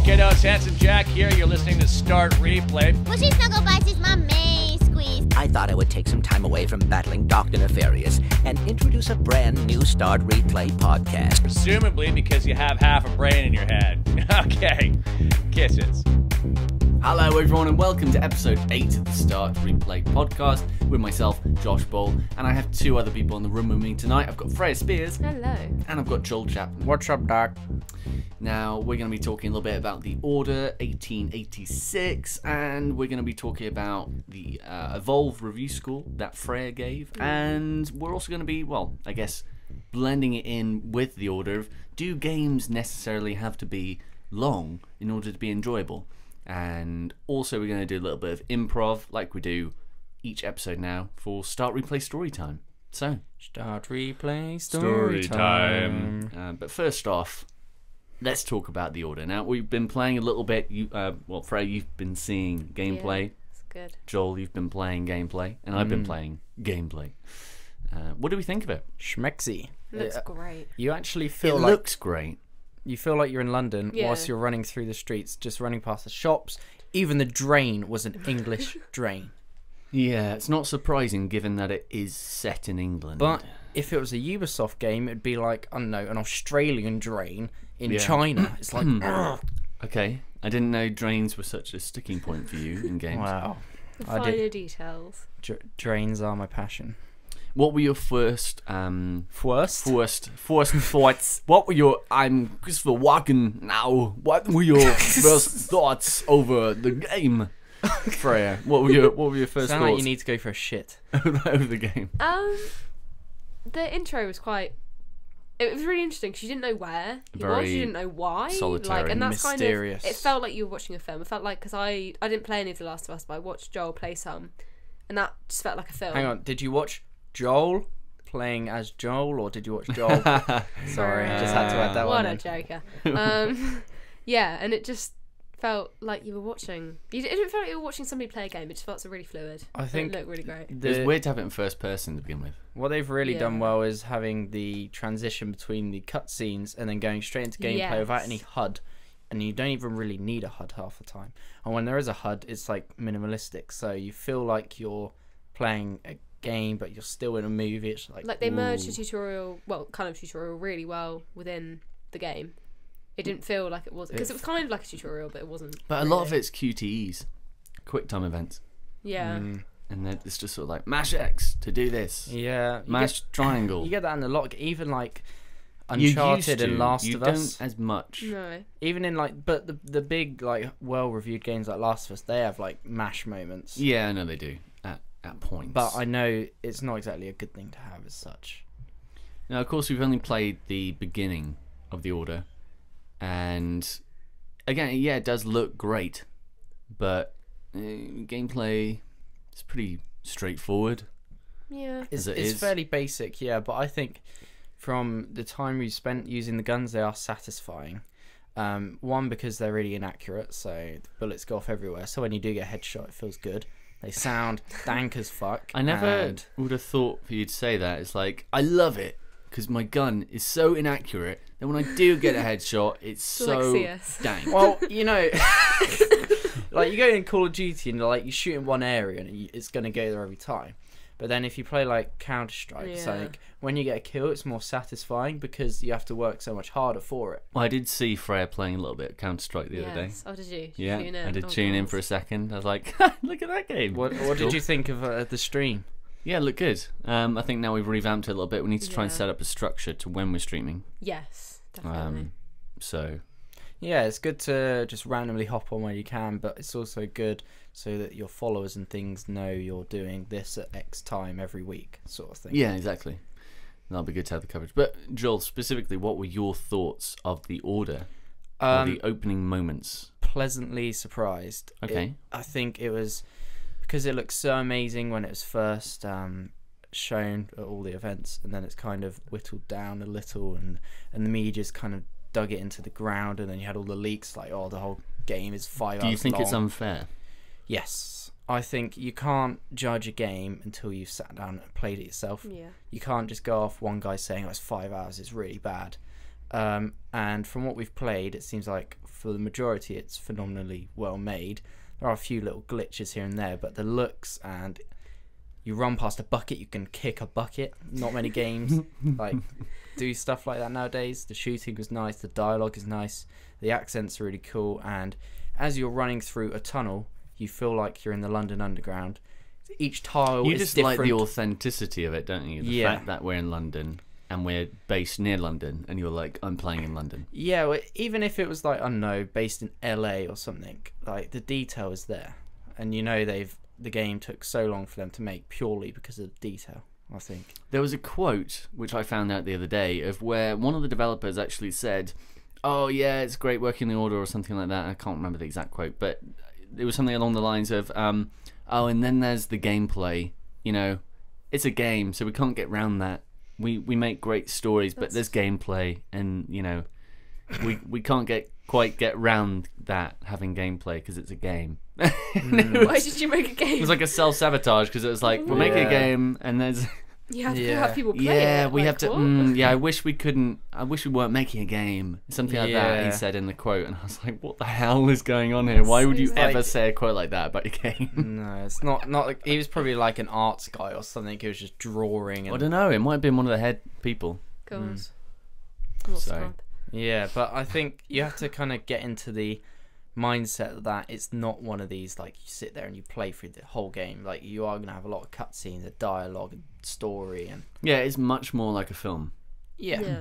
kiddos, Handsome Jack here. You're listening to Start Replay. Mushy Snuggle Bites is my main squeeze. I thought I would take some time away from battling Dr. Nefarious and introduce a brand new Start Replay podcast. Presumably because you have half a brain in your head. Okay, kisses. Hello everyone and welcome to episode 8 of the Start Replay podcast with myself, Josh Ball, and I have two other people in the room with me tonight. I've got Freya Spears. Hello. And I've got Joel Chapman. What's up, Doc? Now, we're going to be talking a little bit about the Order 1886, and we're going to be talking about the Evolve review score that Freya gave, and we're also going to be, well, I guess, blending it in with the Order of, do games necessarily have to be long in order to be enjoyable? And also we're going to do a little bit of improv, like we do each episode now, for Start Replay Story Time. So, Start Replay Story Time. But first off, let's talk about the Order. Now, we've been playing a little bit. Freya, you've been seeing gameplay. Yeah, it's good. Joel, you've been playing gameplay. And I've been playing gameplay. What do we think of it? Schmexy. It looks great. You actually feel It like looks great. you feel like you're in London whilst you're running through the streets, just running past the shops. Even the drain was an English drain. Yeah, it's not surprising given that it is set in England. But if it was a Ubisoft game, it'd be like, I don't know, an Australian drain in China. It's like, Okay, I didn't know drains were such a sticking point for you in games. wow. The I finer did. details. Drains are my passion. What were your first First? thoughts? What were your I'm Christopher Walken now? What were your first thoughts over the game, Freya? What were your first Sound like thoughts you need to go for a shit. over the game? The intro was quite. It was really interesting because you didn't know where he Very was, you didn't know why, solitary. and that's Mysterious. kind of. It felt like you were watching a film. It felt like because I didn't play any of The Last of Us, but I watched Joel play some, and that just felt like a film. Hang on, did you watch Joel playing as Joel, or did you watch Joel? Sorry, I just had to add that what one a in. joker. Yeah, and it just felt like you were watching. It didn't feel like you were watching somebody play a game. It just felt so really fluid. I think it looked really great. It was weird to have it in first person to begin with. What they've really done Yeah. well is having the transition between the cutscenes and then going straight into gameplay without Yes. any HUD. And you don't even really need a HUD half the time. And when there is a HUD, it's like minimalistic. So you feel like you're playing a game, but you're still in a movie. It's like They merged ooh. the tutorial, kind of tutorial, really well within the game. It didn't feel like it was because it was kind of like a tutorial, but it wasn't. But a lot of it's QTEs, quick time events, Yeah. and then it's just sort of like mash X to do this, Yeah. mash triangle. You get that in a lot. Even like You used Uncharted to. and Last you of don't Us. as much. No. Even in like, but the big like well-reviewed games like Last of Us, they have like mash moments. Yeah, I know they do at points. But I know it's not exactly a good thing to have as such. Now, of course, we've only played the beginning of the Order, and again, yeah, it does look great, but gameplay is pretty straightforward. Yeah. It's As it is. fairly basic, yeah, but I think from the time we spent using the guns, they are satisfying. One, because they're really inaccurate, so the bullets go off everywhere, so when you do get a headshot, it feels good. They sound dank as fuck. I never and would have thought for you to say that. It's like, I love it, because my gun is so inaccurate that when I do get a headshot, it's so Like CS. dank. Well, you know, like you go in Call of Duty and like you shoot in one area and it's going to go there every time. But then if you play like Counter-Strike, it's Yeah. like when you get a kill, it's more satisfying because you have to work so much harder for it. Well, I did see Freya playing a little bit of Counter-Strike the other day. Yes. Oh, did you? Yeah, Tune in? I did Oh, tune in God. for a second. I was like, look at that game. What did you think of the stream? Yeah, look good. I think now we've revamped it a little bit. We need to try and Yeah. set up a structure to when we're streaming. Yes, definitely. So, Yeah, it's good to just randomly hop on where you can, but it's also good so that your followers and things know you're doing this at X time every week, sort of thing. yeah, exactly. That'll be good to have the coverage. But, Joel, specifically, what were your thoughts of the Order? Or the opening moments? Pleasantly surprised. Okay. I think it was because it looked so amazing when it was first shown at all the events, and then it's kind of whittled down a little, and the media's kind of dug it into the ground, and then you had all the leaks like, oh, the whole game is 5 hours Do you think it's long. unfair? Yes. I think you can't judge a game until you've sat down and played it yourself. Yeah. You can't just go off one guy saying, oh, it's 5 hours, it's really bad. And from what we've played, it seems like for the majority, it's phenomenally well made. There are a few little glitches here and there, but the looks, and you run past a bucket, you can kick a bucket. Not many games like do stuff like that nowadays. The shooting was nice, the dialogue is nice, the accents are really cool, and as you're running through a tunnel, you feel like you're in the London Underground. Each tile You is just different. like the authenticity of it, don't you? The fact that we're in London and we're based near London, and you're like, I'm playing in London. Yeah, well, even if it was like, I don't know, based in LA or something, like the detail is there, and the game took so long for them to make purely because of the detail, I think. There was a quote which I found out the other day of where one of the developers actually said, "Oh yeah, it's great working the Order," or something like that. I can't remember the exact quote, but it was something along the lines of, "Oh, and then there's the gameplay. You know, it's a game, so we can't get round that. We make great stories, but there's gameplay, and you know, we can't quite get round that having gameplay because it's a game." Why did you make a game? It was like a self-sabotage because it was like, we're making a game and there's You have to have people play it. yeah, we like, have to what? yeah, I wish we weren't making a game, something like that he Yeah. said in the quote, and I was like, what the hell is going on here? Why would you It's ever like- say a quote like that about your game? No, it's not like, he was probably like an arts guy or something. He was just drawing I and don't know, it might have been one of the head people. God. So- yeah, but I think you have to kind of get into the mindset that it's not one of these like you sit there and you play through the whole game. Like, you are gonna have a lot of cutscenes, a dialogue, and story, and Yeah, it's much more like a film. Yeah.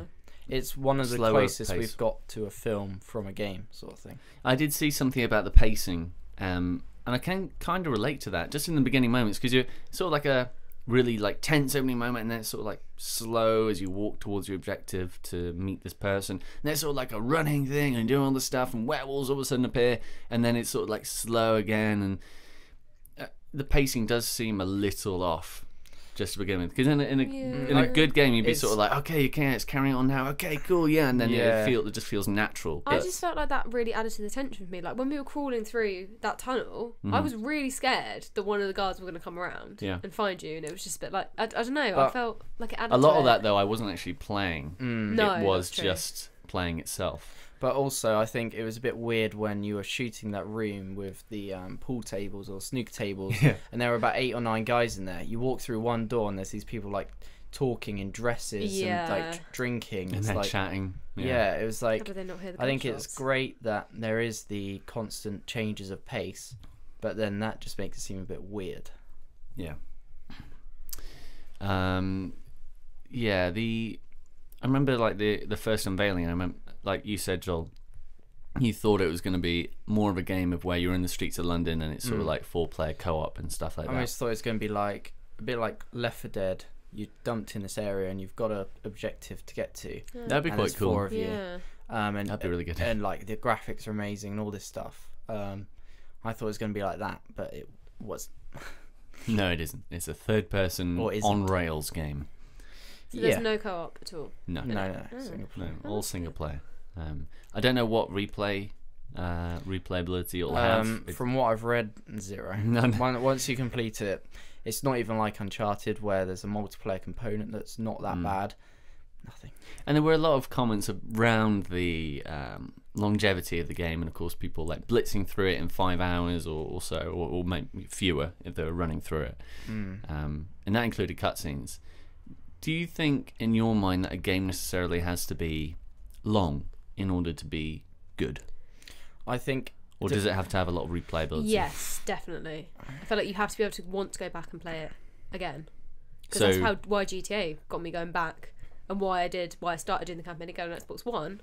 it's one of the Slower closest pace. we've got to a film from a game, sort of thing. I did see something about the pacing, and I can kind of relate to that just in the beginning moments, because you're sort of like a really like tense opening moment, and then it's sort of like slow as you walk towards your objective to meet this person, and then it's sort of like a running thing and doing all this stuff, and werewolves all of a sudden appear, and then it's sort of like slow again, and the pacing does seem a little off just to begin with, because in a good game you'd be sort of like, okay, it's carrying on now, okay, cool, yeah, and then it just feels natural. I But just felt like that really added to the tension for me. Like when we were crawling through that tunnel, I was really scared that one of the guards were going to come around and find you, and it was just a bit like, I don't know, I felt like it added a lot to of it. that though I wasn't actually playing. No, It was that's true. just playing itself. But also, I think it was a bit weird when you were shooting that room with the pool tables or snooker tables, and there were about 8 or 9 guys in there. You walk through one door, and there's these people like talking in dresses and like drinking. And It's they're like, chatting. yeah, it was How like, did they not hear the I think it's gunshots? great that there is the constant changes of pace, but then that just makes it seem a bit weird. Yeah. Yeah, I remember like the first unveiling, I remember, like you said, Joel, you thought it was going to be more of a game of where you're in the streets of London and it's sort of like 4-player co-op and stuff like I that. almost thought it was going to be like a bit like Left 4 Dead. You dumped in this area and you've got an objective to get to. That'd be And quite there's cool. 4 of you. Yeah. And That'd be really good. And like the graphics are amazing and all this stuff. I thought it was going to be like that, but it was. No, it isn't. It's a third-person Or isn't. on rails game. So there's Yeah. no co-op at all. No, No, single no, player. all single player. I don't know what replayability it'll have. From what I've read, 0. None. Once you complete it, it's not even like Uncharted where there's a multiplayer component that's not that bad. Nothing. And there were a lot of comments around the longevity of the game, and of course people like blitzing through it in 5 hours or so, or maybe fewer if they were running through it. And that included cutscenes. Do you think in your mind that a game necessarily has to be long in order to be good? I think. Or does it have to have a lot of replayability? Yes, definitely. I feel like you have to be able to want to go back and play it again. Because So- that's why GTA got me going back, and why I started doing the campaign again on Xbox One,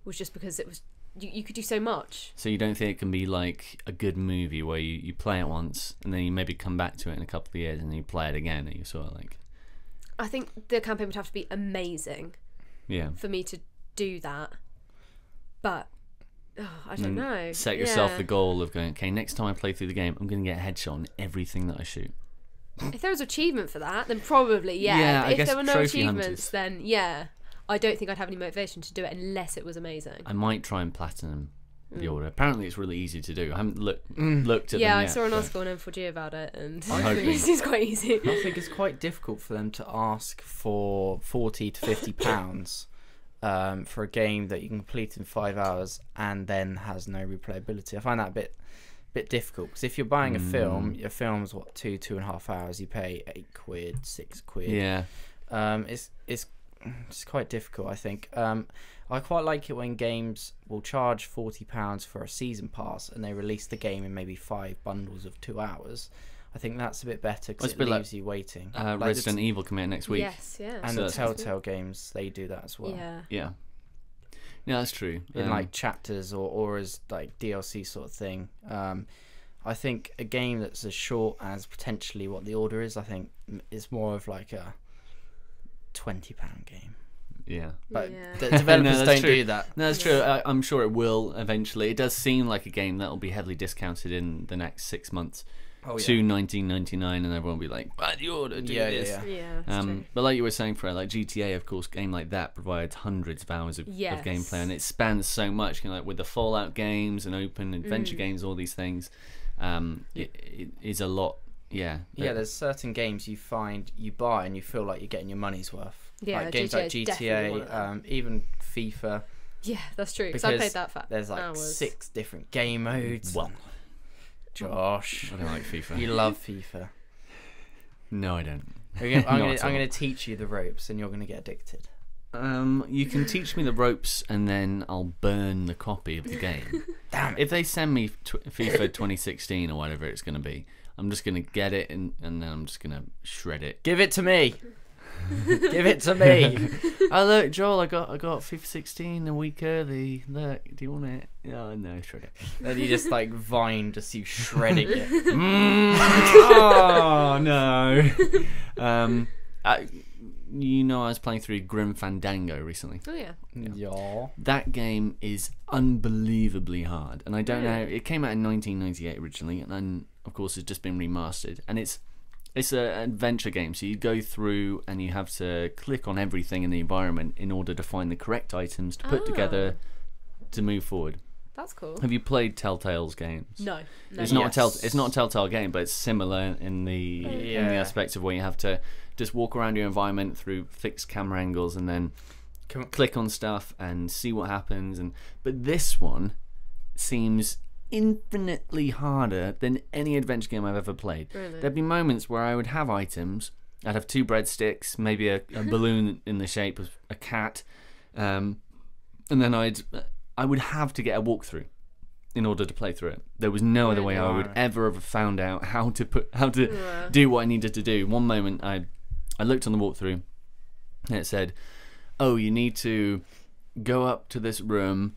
was just because it was you could do so much. So you don't think it can be like a good movie where you play it once and then you maybe come back to it in a couple of years and then you play it again and you sort of like... I think the campaign would have to be amazing Yeah. for me to do that. But I don't know. Set yourself the goal of going, okay, next time I play through the game, I'm going to get a headshot on everything that I shoot. If there was achievement for that, then probably Yeah, But I if guess there were no trophy achievements, hunters. then yeah, I don't think I'd have any motivation to do it unless it was amazing. I might try and platinum the order. Apparently it's really easy to do. I haven't looked at them Yeah, I yet, saw an but- article on M4G about it, and I'm hoping. it's quite easy. I think it's quite difficult for them to ask for £40 to £50 for a game that you can complete in 5 hours and then has no replayability. I find that a bit difficult, because if you're buying a film, your film's what, 2.5 hours, you pay £8, £6. Yeah. It's quite difficult, I think. I quite like it when games will charge £40 for a season pass and they release the game in maybe 5 bundles of 2 hours. I think that's a bit better because it leaves you waiting. Resident Evil coming out next week. Yes, yeah. And the Telltale games, they do that as well. Yeah. Yeah, that's true. In like chapters or as like DLC sort of thing. I think a game that's as short as potentially what The Order is, I think is more of like a £20 game. Yeah. But the developers don't do that. No, that's true. I'm sure it will eventually. It does seem like a game that will be heavily discounted in the next 6 months. To $19.99, and everyone will be like, "The Order, do this." Yeah, that's true. But like you were saying, Fred, like GTA, of course, a game like that provides hundreds of hours of gameplay, and it spans so much. Like with the Fallout games and open adventure games, all these things, it is a lot. Yeah. There's certain games you buy and you feel like you're getting your money's worth. Yeah, like games like GTA, even FIFA. Yeah, that's true. Because I played that for there's like hours. 6 different game modes. Josh, I don't like FIFA. You love FIFA. No, I don't. I'm going to teach you the ropes, and you're going to get addicted. You can teach me the ropes, and then I'll burn the copy of the game. Damn it. If they send me FIFA 2016 or whatever it's going to be, I'm just going to get it and then I'm just going to shred it. Give it to me. Give it to me. Oh look, Joel, I got FIFA 16 a week early. Look, do you want it? Oh no, shred it. Then you just like Vine, just you shredding it. Oh no. I was playing through Grim Fandango recently. Oh yeah. Yeah. That game is unbelievably hard, and I don't know. It came out in 1998 originally, and then of course it's just been remastered, and it's an adventure game, so you go through and you have to click on everything in the environment in order to find the correct items to put together to move forward. That's cool. Have you played Telltale's games? No. It's not a Telltale game, but it's similar in the aspect of where you have to just walk around your environment through fixed camera angles and then click on stuff and see what happens. But this one seems infinitely harder than any adventure game I've ever played. Really? There'd be moments where I would have items. I'd have 2 breadsticks, maybe a balloon in the shape of a cat, and then I would have to get a walkthrough in order to play through it. There was no other way I would ever have found out how to do what I needed to do. One moment I looked on the walkthrough and it said, "Oh, you need to go up to this room,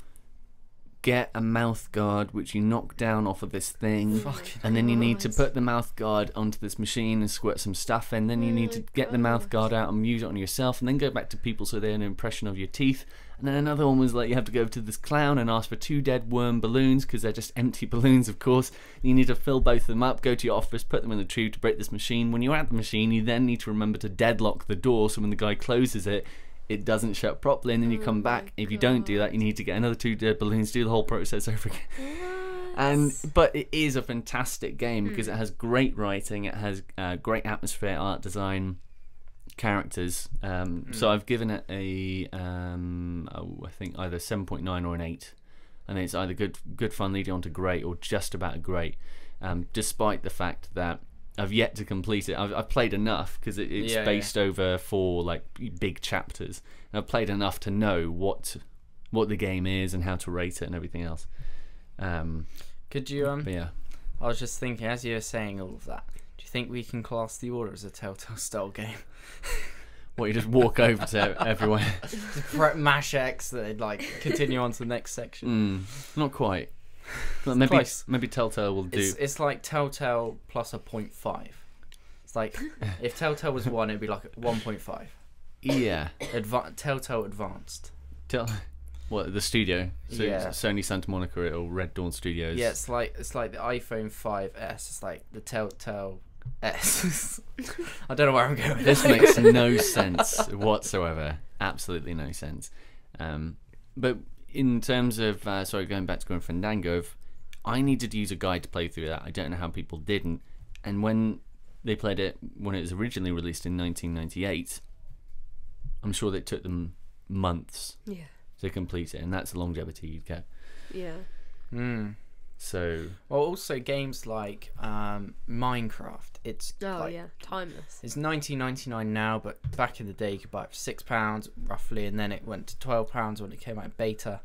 get a mouth guard which you knock down off of this thing, and then you need to put the mouth guard onto this machine and squirt some stuff in, then you need to get the mouth guard out and use it on yourself, and then go back to people so they have an impression of your teeth." And then another one was like, you have to go to this clown and ask for 2 dead worm balloons, because they're just empty balloons, of course. You need to fill both of them up, go to your office, put them in the tube to break this machine. When you're at the machine, you then need to remember to deadlock the door, so when the guy closes it, it doesn't shut properly, and then you come back. If you don't do that, you need to get another 2 dead balloons, do the whole process over again. But it is a fantastic game because it has great writing, it has great atmosphere, art design, characters. So I've given it a I think either 7.9 or an 8. I think it's either good fun leading on to great or just about a great, despite the fact that I've yet to complete it. I've played enough because it's based over 4 like big chapters, and I've played enough to know what the game is and how to rate it and everything else. Could you but yeah, I was just thinking, as you were saying all of that, do you think we can class The Order as a Telltale style game? What, you just walk over to everywhere? Just mash X, then like continue on to the next section. Not quite. But maybe Telltale will do. It's like Telltale plus a 0.5. It's like if Telltale was 1, it'd be like 1.5. Yeah. Telltale Advanced. What, the studio? So yeah. Sony Santa Monica or Red Dawn Studios. Yeah, it's like the iPhone 5S. It's like the Telltale S. I don't know where I'm going with this. Makes no sense whatsoever. Absolutely no sense. But in terms of going back to Grim Fandango, I needed to use a guide to play through that. I don't know how people didn't. And when they played it when it was originally released in 1998, I'm sure it took them months Yeah. to complete it, and that's the longevity you'd get. Yeah. So Well, also games like Minecraft. It's timeless. It's 19.99 now, but back in the day you could buy it for £6 roughly, and then it went to £12 when it came out in beta,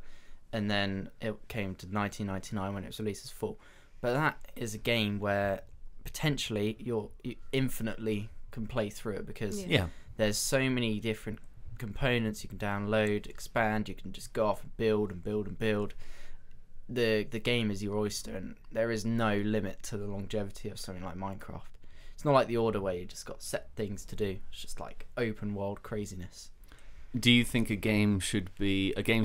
and then it came to 19.99 when it was released as full. But that is a game where potentially you infinitely can play through it, because there's so many different components you can download, expand. You can just go off and build and build and build. The game is your oyster, and there is no limit to the longevity of something like Minecraft. It's not like The Order where you just got set things to do. It's just like open world craziness. do you think a game's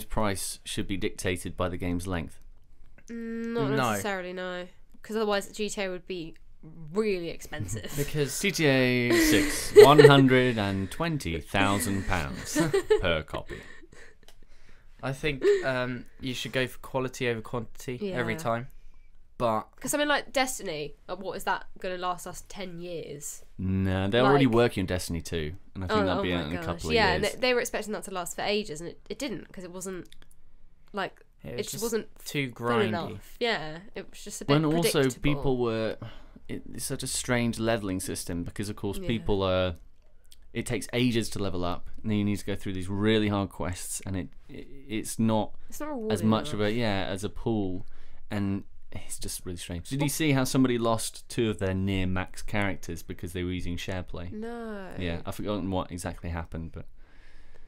price should be dictated by the game's length? Not necessarily, no. Because otherwise GTA would be really expensive. Because GTA 6, £120,000 per copy. I think you should go for quality over quantity every time. But because I mean, like Destiny, what is that going to last us 10 years? No, they're already working on Destiny 2, and I think that'll be out in a couple of years. Yeah, and they were expecting that to last for ages, and it didn't, because it wasn't like it just wasn't too grindy enough. Yeah, it was just a bit. When predictable. also people were, it's such a strange leveling system, because of course people are. It takes ages to level up, and then you need to go through these really hard quests, and it's not as much of as a pool, and it's just really strange. Did you see how somebody lost 2 of their near max characters because they were using SharePlay? No. Yeah, I've forgotten what exactly happened, but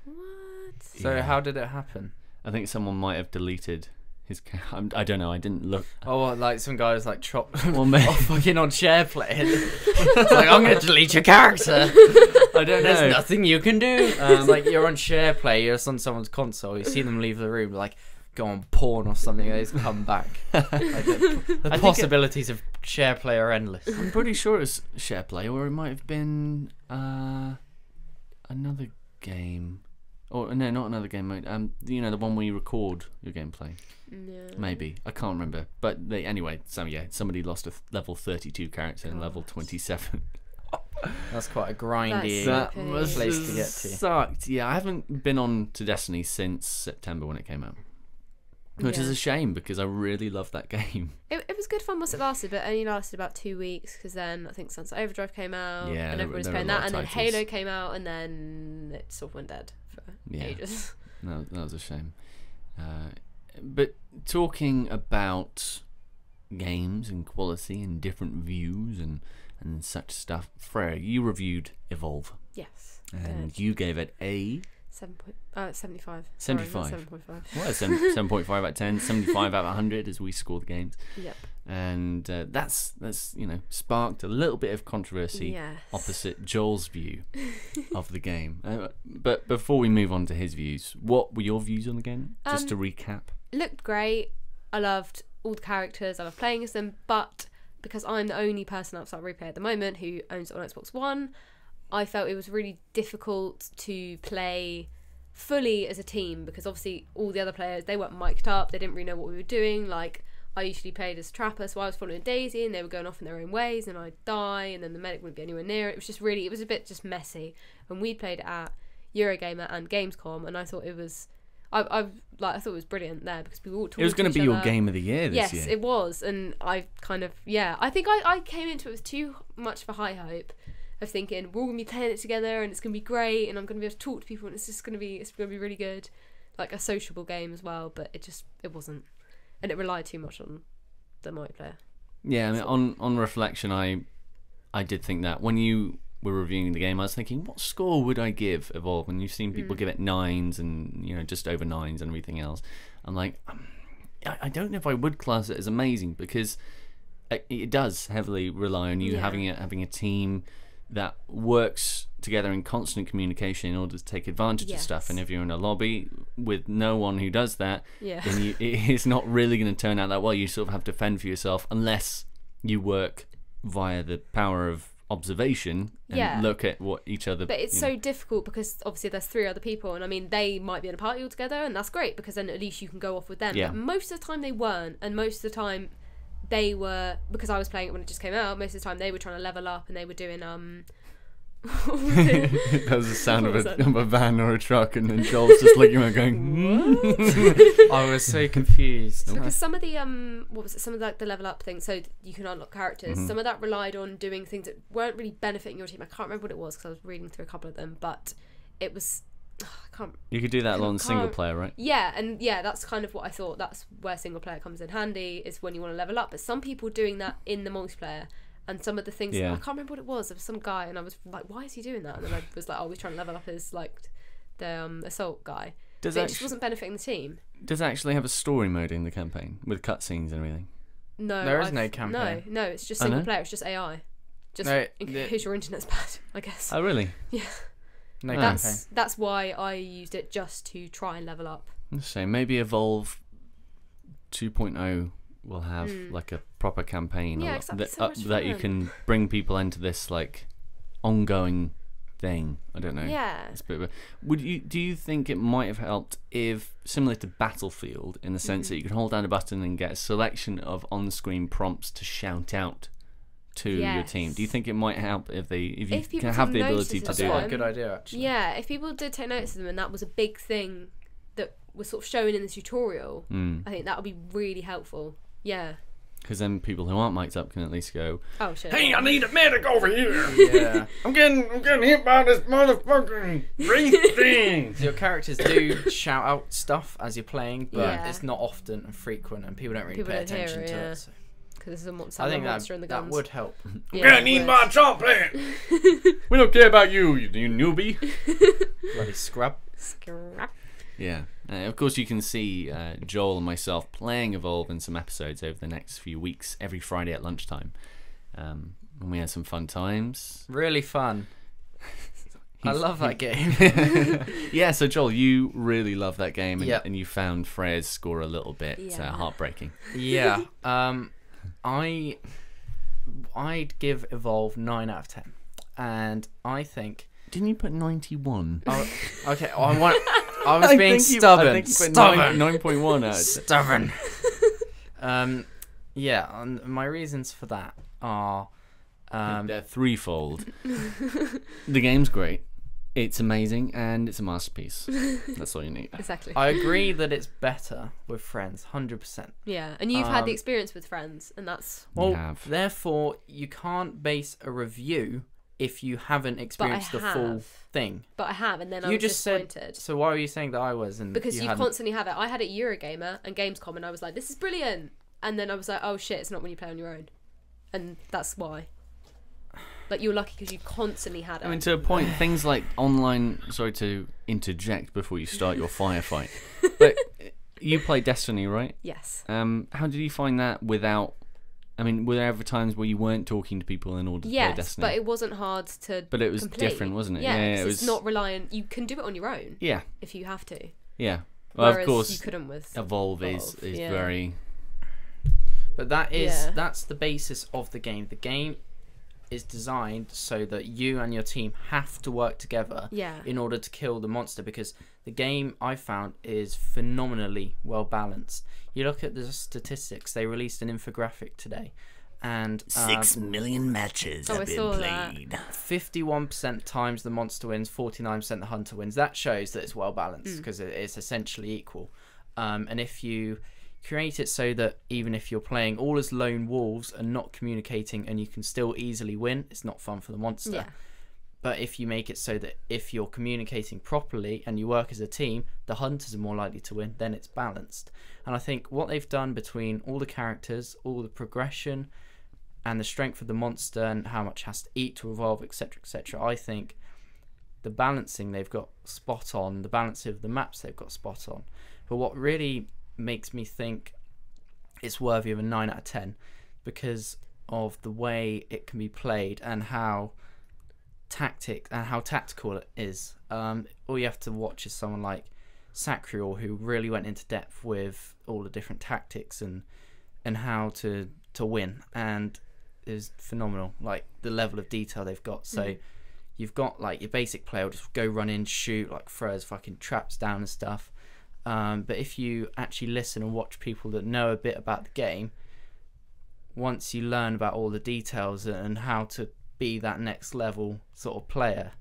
what? So how did it happen? I think someone might have deleted his. I don't know. I didn't look. Oh, like some guy was like chopped fucking on SharePlay. It's like, I'm going to delete your character. I don't know. There's nothing you can do. Like you're on SharePlay, you're on someone's console, you see them leave the room, like go on porn or something, they just come back. Like the possibilities of SharePlay are endless. I'm pretty sure it's SharePlay, or it might have been another game. Or no, not another game. You know, the one where you record your gameplay. No. Maybe, I can't remember. But anyway, so somebody lost a level 32 character in level 27. That's quite a grindy place to get to. Sucked. Yeah, I haven't been on to Destiny since September when it came out, which is a shame, because I really loved that game. It was good fun once it lasted, but it only lasted about 2 weeks, because then I think Sunset Overdrive came out, and everybody was playing that, and then Halo came out, and then it sort of went dead for ages. No, that was a shame. But talking about games and quality and different views and such stuff, Freya, you reviewed Evolve. Yes. And you gave it a 75. 75. 7.5. Well, 7.5 out of 10, 75 out of 100 as we score the games. Yep. And that's sparked a little bit of controversy opposite Joel's view of the game. But before we move on to his views, what were your views on the game? Just to recap. Looked great. I loved all the characters. I love playing as them. But because I'm the only person outside Replay at the moment who owns it on Xbox One, I felt it was really difficult to play fully as a team, because obviously all the other players, they weren't mic'd up, they didn't really know what we were doing. Like, I usually played as Trapper, so I was following Daisy and they were going off in their own ways, and I'd die, and then the medic wouldn't be anywhere near it. It was a bit just messy. And we played at Eurogamer and Gamescom, and I thought it was I thought it was brilliant there, because we all talked. It was going to be your game of the year this year. Yes, it was, and I kind of I think I came into it with too much of a high hope of thinking we're all gonna be playing it together and it's gonna be great and I'm gonna be able to talk to people and it's gonna be really good, like a sociable game as well. But it wasn't, and it relied too much on the multiplayer. Yeah, I mean, on reflection, I did think that when you were reviewing the game, I was thinking, what score would I give Evolve? And you've seen people give it 9s and just over 9s and everything else. I'm like, I don't know if I would class it as amazing, because it does heavily rely on you having a team that works together in constant communication in order to take advantage of stuff. And if you're in a lobby with no one who does that, then it's not really going to turn out that well. You sort of have to fend for yourself unless you work via the power of observation and look at what each other. But it's so difficult, because obviously there's 3 other people, and I mean, they might be in a party all together, and that's great, because then at least you can go off with them. But most of the time they weren't, and most of the time they were, because I was playing it when it just came out, most of the time they were trying to level up, and they were doing That was the sound What of was a van or a truck, and then Joel's just looking at it going, I was so confused. Because some of the what was it? Some of like the level up thing, so you can unlock characters. Mm-hmm. Some of that relied on doing things that weren't really benefiting your team. I can't remember what it was because I was reading through a couple of them, but it was. I can't. You could do that on single Can't- player, right? Yeah, and yeah, that's kind of what I thought. That's where single player comes in handy. Is when you want to level up. But some people doing that in the multiplayer. And some of the things, Yeah. I can't remember what it was. There was some guy, and I was like, "Why is he doing that?" And then I was like, "Oh, he's trying to level up his like the assault guy." Does But it that just wasn't benefiting the team. does it actually have a story mode in the campaign with cutscenes and everything? No, There is no campaign. No, it's just Oh, single no? player. It's just AI. Just No, in the- case your internet's bad, I guess. Oh, really? No Oh. campaign. That's why I used it just to try and level up. So maybe Evolve 2.0 will have like a proper campaign Yeah, or 'cause that'd be so much that you fun. can bring people into this like ongoing thing. I don't know. Yeah. It's a bit of a, do you think it might have helped if, similar to Battlefield, in the sense that you can hold down a button and get a selection of on-screen prompts to shout out to your team? Do you Yes. think it might help if you If people can have took the ability notice to of That's do quite that? a good idea, actually. Yeah, if people did take notice of them and that was a big thing that was sort of shown in the tutorial, I think that would be really helpful. Yeah. Because then people who aren't mic'd up can at least go, Oh shit. Hey, I need a medic over here. Yeah. I'm getting hit by this motherfucking wraith thing. So your characters do shout out stuff as you're playing, but Yeah. it's not often and frequent, and people don't really People pay don't hear attention it, to yeah. it. So Because there's a I think monster in the that guns. would help. Yeah, Gonna it need would. my chomp plant. We don't care about you, you newbie. Bloody scrub. Scrap. yeah. Of course, you can see Joel and myself playing Evolve in some episodes over the next few weeks, every Friday at lunchtime. And we had some fun times. Really fun. I love that game. Yeah, so Joel, you really love that game, and, Yep. and you found Freya's score a little bit Yeah. heartbreaking. Yeah. I'd give Evolve 9 out of 10, and I think. Didn't you put 91? Okay, I was being stubborn. I think you put Stubborn. 9.1 out. Stubborn. Yeah, and my reasons for that are They're threefold. The game's great. It's amazing, and it's a masterpiece. That's all you need. Exactly. I agree that it's better with friends, 100%. Yeah, and you've had the experience with friends, and that's. You Well, have. therefore, you can't base a review if you haven't experienced the full have. thing. But I have, and then I You was just said. disappointed. So why were you saying that I was? And Because you hadn't? constantly have it. I had it at Eurogamer and Gamescom, and I was like, "This is brilliant," and then I was like, "Oh shit, it's not when you play on your own," and that's why. Like, you were lucky because you constantly had it. I mean, to a point, things like online. Sorry to interject before you start your firefight, but you play Destiny, right? Yes. How did you find that without? I mean, were there ever times where you weren't talking to people in order to play Yes, Destiny? but it wasn't hard to. But it was complete. different, wasn't it? Yeah, Yeah, 'cause it it's was- not reliant. You can do it on your own Yeah, if you have to. yeah. Well, Whereas of course, you couldn't with. Evolve is yeah. very. But Yeah. that's the basis of the game. The game is designed so that you and your team have to work together Yeah. in order to kill the monster, because the game I found is phenomenally well balanced. You look at the statistics, they released an infographic today, and 6 million matches Oh, I have been saw that. played. 51% times the monster wins, 49% the hunter wins. That shows that it's well balanced because it's essentially equal. And if you create it so that even if you're playing all as lone wolves and not communicating and you can still easily win, it's not fun for the monster. Yeah. But if you make it so that if you're communicating properly and you work as a team, the hunters are more likely to win, then it's balanced. And I think what they've done between all the characters, all the progression, and the strength of the monster and how much it has to eat to evolve, etc., I think the balancing they've got spot on, the balance of the maps they've got spot on. But what really makes me think it's worthy of a 9 out of 10 because of the way it can be played and how tactical it is. All you have to watch is someone like Sacriel, who really went into depth with all the different tactics and how to win, and it was phenomenal, like the level of detail they've got. So you've got like your basic player will just go run in, shoot, like throws fucking traps down and stuff. But if you actually listen and watch people that know a bit about the game, once you learn about all the details and how to be that next level sort of player,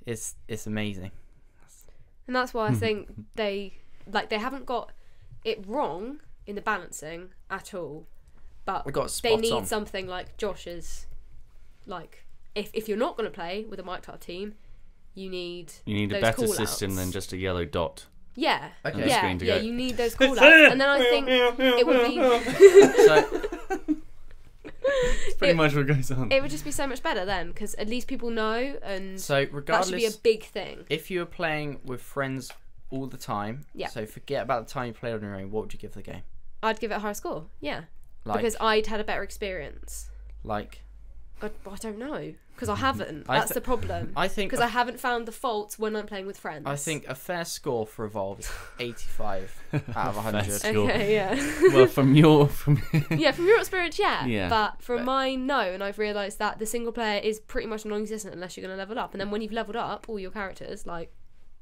it's amazing. And that's why I think they haven't got it wrong in the balancing at all, but We got they spot need on. something like Josh's. Like, if you're not going to play with a mic'd up team, you need a those better call-outs. system than just a yellow dot. Yeah, Okay. yeah, Screen to yeah. go. You need those call outs, and then I think it would be. So That's pretty much what goes on. It would just be so much better then, because at least people know, and so that should be a regardless, big thing. if you were playing with friends all the time, Yeah. so forget about the time you played on your own, what would you give the game? I'd give it a higher score. Yeah, Like, because I'd had a better experience. like I don't know, because I haven't. I That's the problem. I think Because I haven't found the faults when I'm playing with friends. I think a fair score for Evolve is 85 out of 100. Score. Okay, yeah. Well, from Yeah, from your experience, yeah. Yeah. But from mine, no. And I've realised that the single player is pretty much non-existent unless you're going to level up. And then when you've leveled up all your characters, like,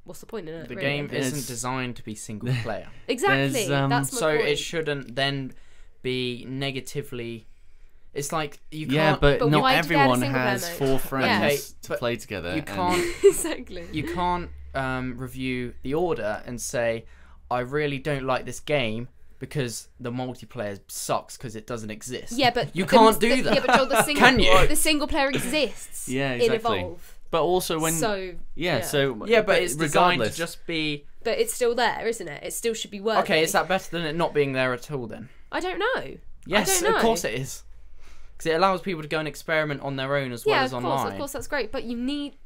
what's the point in it? The really? game It's- isn't designed to be single player, Exactly. There's, That's my so point. it shouldn't then be negatively. It's like you can't. Yeah, but But not why did they add a everyone single player has mode? 4 friends Okay, to but play together. you and- can't. Exactly. You can't review the order and say, I really don't like this game because the multiplayer sucks because it doesn't exist. Yeah, but you can't do that. Yeah, but Joel, the single, Can you? the single player exists. Yeah, in exactly. Evolve. But also when So yeah, so Yeah, but it's designed to regardless, just be. but it's still there, isn't it? It still should be working. Okay, is that better than it not being there at all then? I don't know. Yes, I don't know. of course it is. Because it allows people to go and experiment on their own as well Yeah, as online. of course, that's great. But you need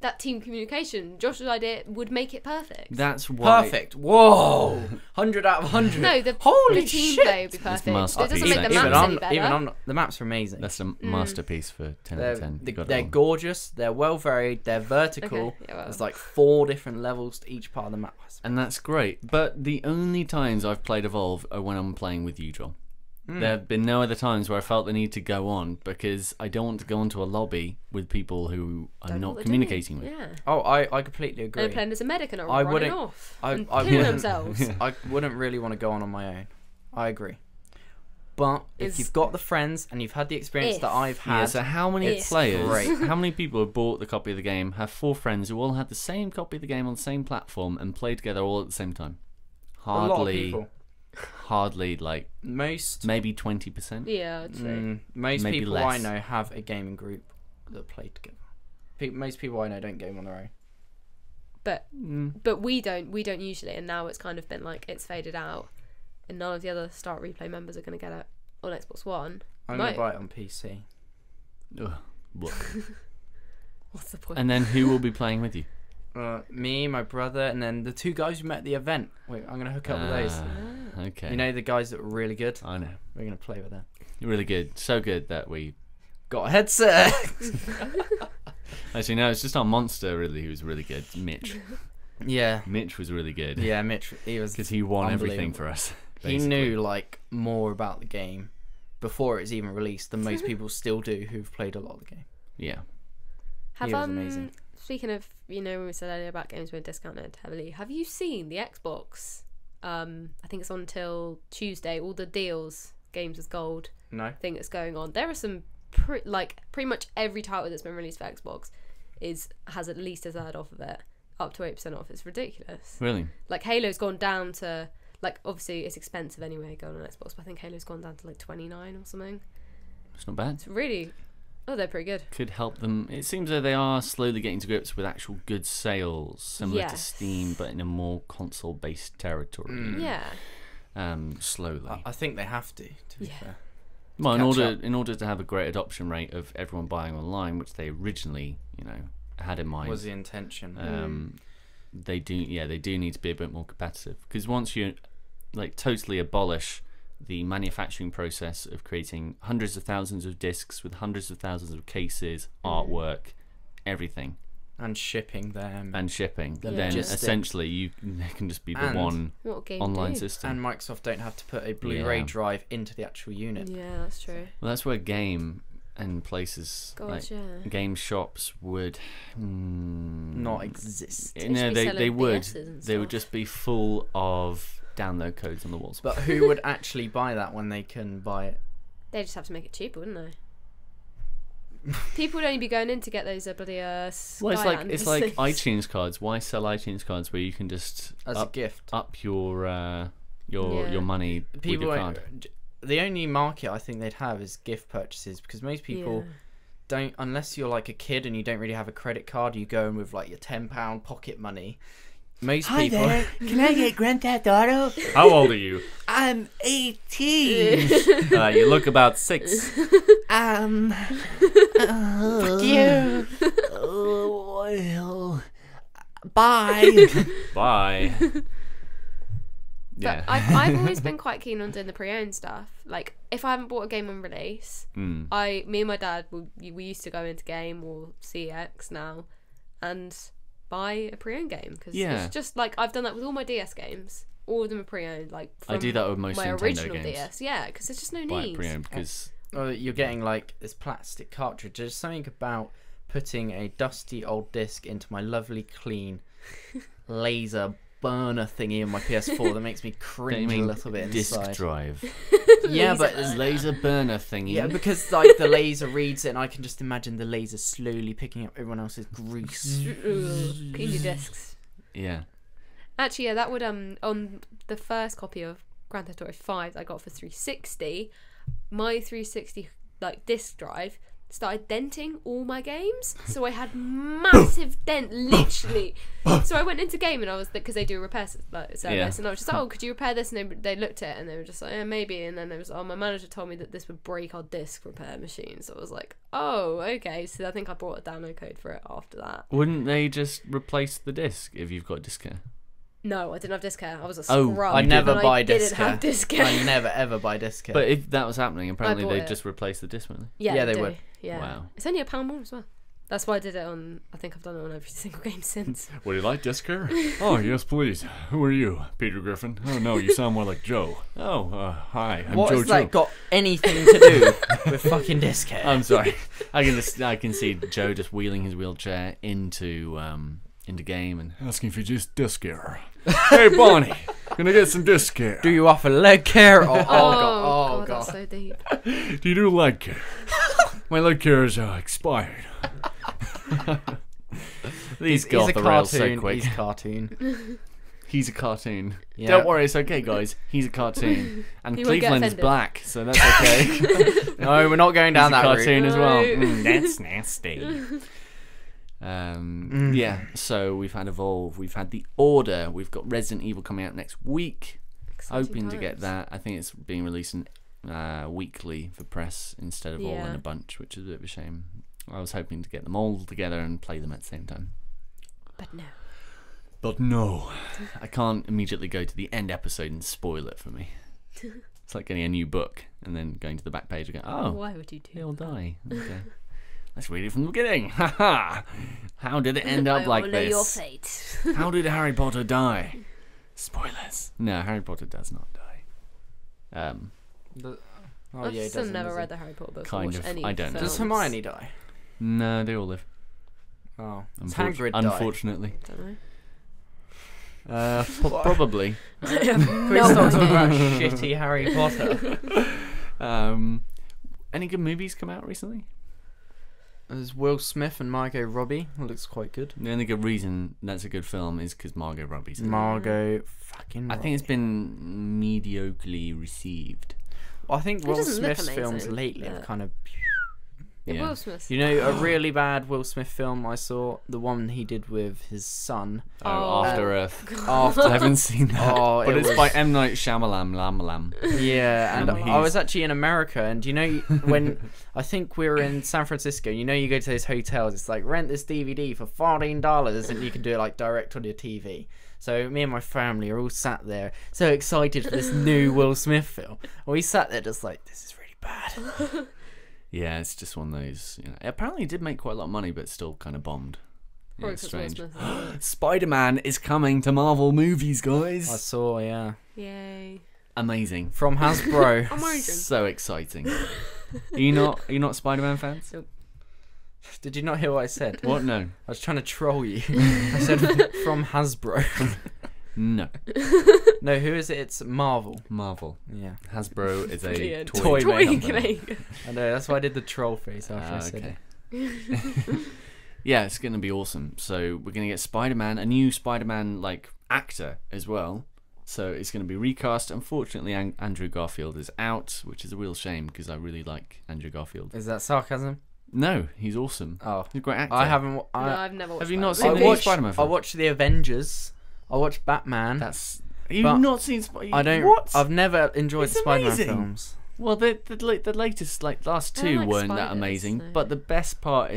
that team communication. Josh's idea would make it perfect. that's why Perfect. Whoa, 100 out of 100. No, the Holy the team shit. play would be perfect. It masterpiece, doesn't make the actually. maps any better. Even on the maps are amazing. that's a masterpiece for 10 out They're, of 10. You got it they're all. gorgeous. They're well varied. They're vertical. Okay, yeah, well. There's like 4 different levels to each part of the map. And that's great. But the only times I've played Evolve are when I'm playing with you, Joel. There have been no other times where I felt the need to go on because I don't want to go into a lobby with people who I'm Don't know not what they're communicating doing. with. Yeah. Oh, I completely agree. And they're playing as a medic and are I running wouldn't- off I- and I killing wouldn't- themselves. I wouldn't really want to go on my own. I agree. But if Is- you've got the friends and you've had the experience If. that I've Yeah, had, so how many It's players, great. how many people have bought the copy of the game, have 4 friends who all had the same copy of the game on the same platform and play together all at the same time? a lot of Hardly, people, hardly like most maybe 20%. Yeah, I'd say. most Maybe people I less. know have a gaming group that play together. Most people I know don't game on their own. But we don't usually, and now it's kind of been like it's faded out, and none of the other Start Replay members are going to get it on Xbox One. I'm gonna buy it on PC. Ugh, blech. What's the point? And then who will be playing with you? Me, my brother, and then the 2 guys we met at the event. Wait, I'm gonna hook up with those. Okay. You know the guys that were really good. I know. We're gonna play with them. You're really good. So good that we... Got a headset. Actually, no, it's just our monster, really, who was really good. Mitch. Yeah, Mitch was really good. yeah. Mitch, he was. Because he won everything Unbelievable. for us. He basically. knew like more about the game before it was even released than most people still do who've played a lot of the game. Yeah. Have He was amazing. Speaking of, when we said earlier about games being discounted heavily, have you seen the Xbox? I think it's on until Tuesday. All the deals, games with gold No. thing that's going on. There are some pretty much every title that's been released for Xbox has at least a third off of it, up to 8% off. It's ridiculous. Really? Like Halo's gone down to obviously it's expensive anyway going on Xbox, but I think Halo's gone down to like 29 or something. It's not bad. It's really they're pretty good. Could help them. It seems that they are slowly getting to grips with actual good sales, similar to Yes. Steam, but in a more console-based territory. Yeah. Slowly. I think they have to be Yeah. fair. Well, catch in order to have a great adoption rate of everyone buying online, which they originally, had in mind, Was the intention. they do need to be a bit more competitive, because once you totally abolish the manufacturing process of creating hundreds of thousands of discs with hundreds of thousands of cases, artwork, everything, and shipping them. and shipping, Yeah. then Logistics. essentially there can just be the And- one What game online do? system. And Microsoft don't have to put a Blu-ray Yeah. drive into the actual unit. Yeah, that's true. Well, that's where game and places God, yeah. game shops would Not exist. They No, should be they selling would. PSs and They would stuff. just be full of download codes on the walls. But who would actually buy that when they can buy it? They just have to make it cheaper, wouldn't they? People would only be going in to get those bloody Well, it's Skylanders like things. iTunes cards. Why sell iTunes cards where you can just As a gift. up your Yeah. money People with your won't- card? The only market I think they'd have is gift purchases, because most people don't, unless you're like a kid and you don't really have a credit card, you go in with like your £10 pocket money. Most people. Can I get Grand Theft Auto? How old are you? I'm 18. You look about 6. Fuck you. Oh, well. Bye. Bye. But Yeah. I've always been quite keen on doing the pre-owned stuff. Like, if I haven't bought a game on release, me and my dad, we used to go into Game or CX now and buy a pre-owned game. Because it's just like, I've done that with all my DS games. All of them are pre-owned. Like, from I do that with most my Nintendo original games. DS. Yeah, because there's just no Buy need. it pre-owned because Well, you're getting like this plastic cartridge. There's something about putting a dusty old disc into my lovely clean laser burner thingy in my PS4 that makes me cringe a little bit disc inside. drive. Yeah, but Laser burner thingy. yeah, because like the laser reads it, and I can just imagine the laser slowly picking up everyone else's grease. Clean your discs. Yeah. Actually, yeah, that would on the first copy of Grand Theft Auto 5 that I got for 360, my 360 like disc drive started denting all my games, so I had massive dent, literally. So I went into Game and I was, because they do repair service, and I was just like, oh, could you repair this? And they looked at it and they were just like, yeah, maybe. And then there was, oh, my manager told me that this would break our disc repair machine. So I was like, oh, okay. So I think I brought a download code for it after that. Wouldn't they just replace the disc if you've got disc care? No, I didn't have disc care. I was a Oh, scrub. I never and buy I didn't disc care. have disc care. I never ever buy disc care. But if that was happening, apparently bought they'd it. just replace the disc, wouldn't they? Yeah, they do. would. Yeah. Wow. It's only £1 more as well. That's why I did it on. I think I've done it on every single game since. Would you like disc care? Oh, yes, please. Who are you? Peter Griffin? Oh, no, you sound more like Joe. Oh, hi, I'm what Joe has that Joe. got anything to do with fucking disc care? I'm sorry. I can see Joe just wheeling his wheelchair into Game and Asking for just disc care. Hey, Bonnie, can I get some disc care? Do you offer leg care? Oh, God. that's so deep. Do you do leg care? My leg care is expired. these He's go off a the rails so cartoon. quick. He's a cartoon. He's a cartoon. Yeah. Don't worry, it's okay, guys. He's a cartoon, and He won't get Cleveland's offended. black, so that's okay. No, we're not going down He's a that cartoon route. as well. No. That's nasty. Yeah, so we've had Evolve, we've had The Order, we've got Resident Evil coming out next week. Exciting Hoping to get times. that. I think it's being released weekly for press instead of all in Yeah. a bunch, which is a bit of a shame. I was hoping to get them all together and play them at the same time. But no. But no. I can't immediately go to the end episode and spoil it for me. It's like getting a new book and then going to the back page and go, oh, Why would you do he'll that? die. Okay. Let's read it from the beginning. Haha. How did it end up like I will know your this? fate. How did Harry Potter die? Spoilers. No, Harry Potter does not die. Oh I've yeah, he still doesn't, never does he? read the Harry Potter books. Kind or watched of. any I don't know. Does films. Hermione die? No, they all live. Oh, does Unfor- Hagrid die? unfortunately. Don't Probably. Can we stop talking about shitty Harry Potter? Any good movies come out recently? There's Will Smith and Margot Robbie. Looks quite good. The only good reason that's a good film is because Margot Robbie's in it. Margot fucking. I think it's been mediocrely received. I think Will doesn't look Smith's films amazing, lately have but- kind of. Yeah. Yeah. Will Smith. You know, a really bad Will Smith film I saw, the one he did with his son. Oh, After Earth. After, I haven't seen that. Oh, but it it's was- by M. Night Shyamalan. Lam. Yeah, and And I he's- was actually in America, and you know when I think we were in San Francisco, you know you go to those hotels, it's like rent this DVD for $14, and you can do it like direct on your TV. So me and my family are all sat there, so excited for this new Will Smith film. And we sat there just like, this is really bad. Yeah, it's just one of those. You know, it apparently did make quite a lot of money, but still kind of bombed. Yeah, Probably it's 'cause Will strange. Smith. Spider-Man is coming to Marvel movies, I guys. saw, yeah, Yay. Amazing. from Hasbro. I'm origin. So exciting. Are you not Spider-Man fans? Did you not hear what I said? What? No. I was trying to troll you. I said from Hasbro. No. No, who is it? It's Marvel. Marvel. Yeah, Hasbro is a Brilliant. toy Toy company. maker. I know. That's why I did the troll face after I said Okay. it. Yeah, it's going to be awesome. So we're going to get Spider-Man, a new Spider-Man like actor as well. So it's going to be recast. Unfortunately, Andrew Garfield is out, which is a real shame because I really like Andrew Garfield. Is that sarcasm? No, he's awesome. Oh, He's a great actor. I haven't. No, I've never watched Have you not Spider-Man. seen the new Spider-Man I film? watched the Avengers. I watched Batman. That's you've But not seen Spider-Man. I don't. What? I've never enjoyed It's the Spider-Man amazing. films. Well, the latest last I don't two like weren't that spiders, amazing, so- but the best part.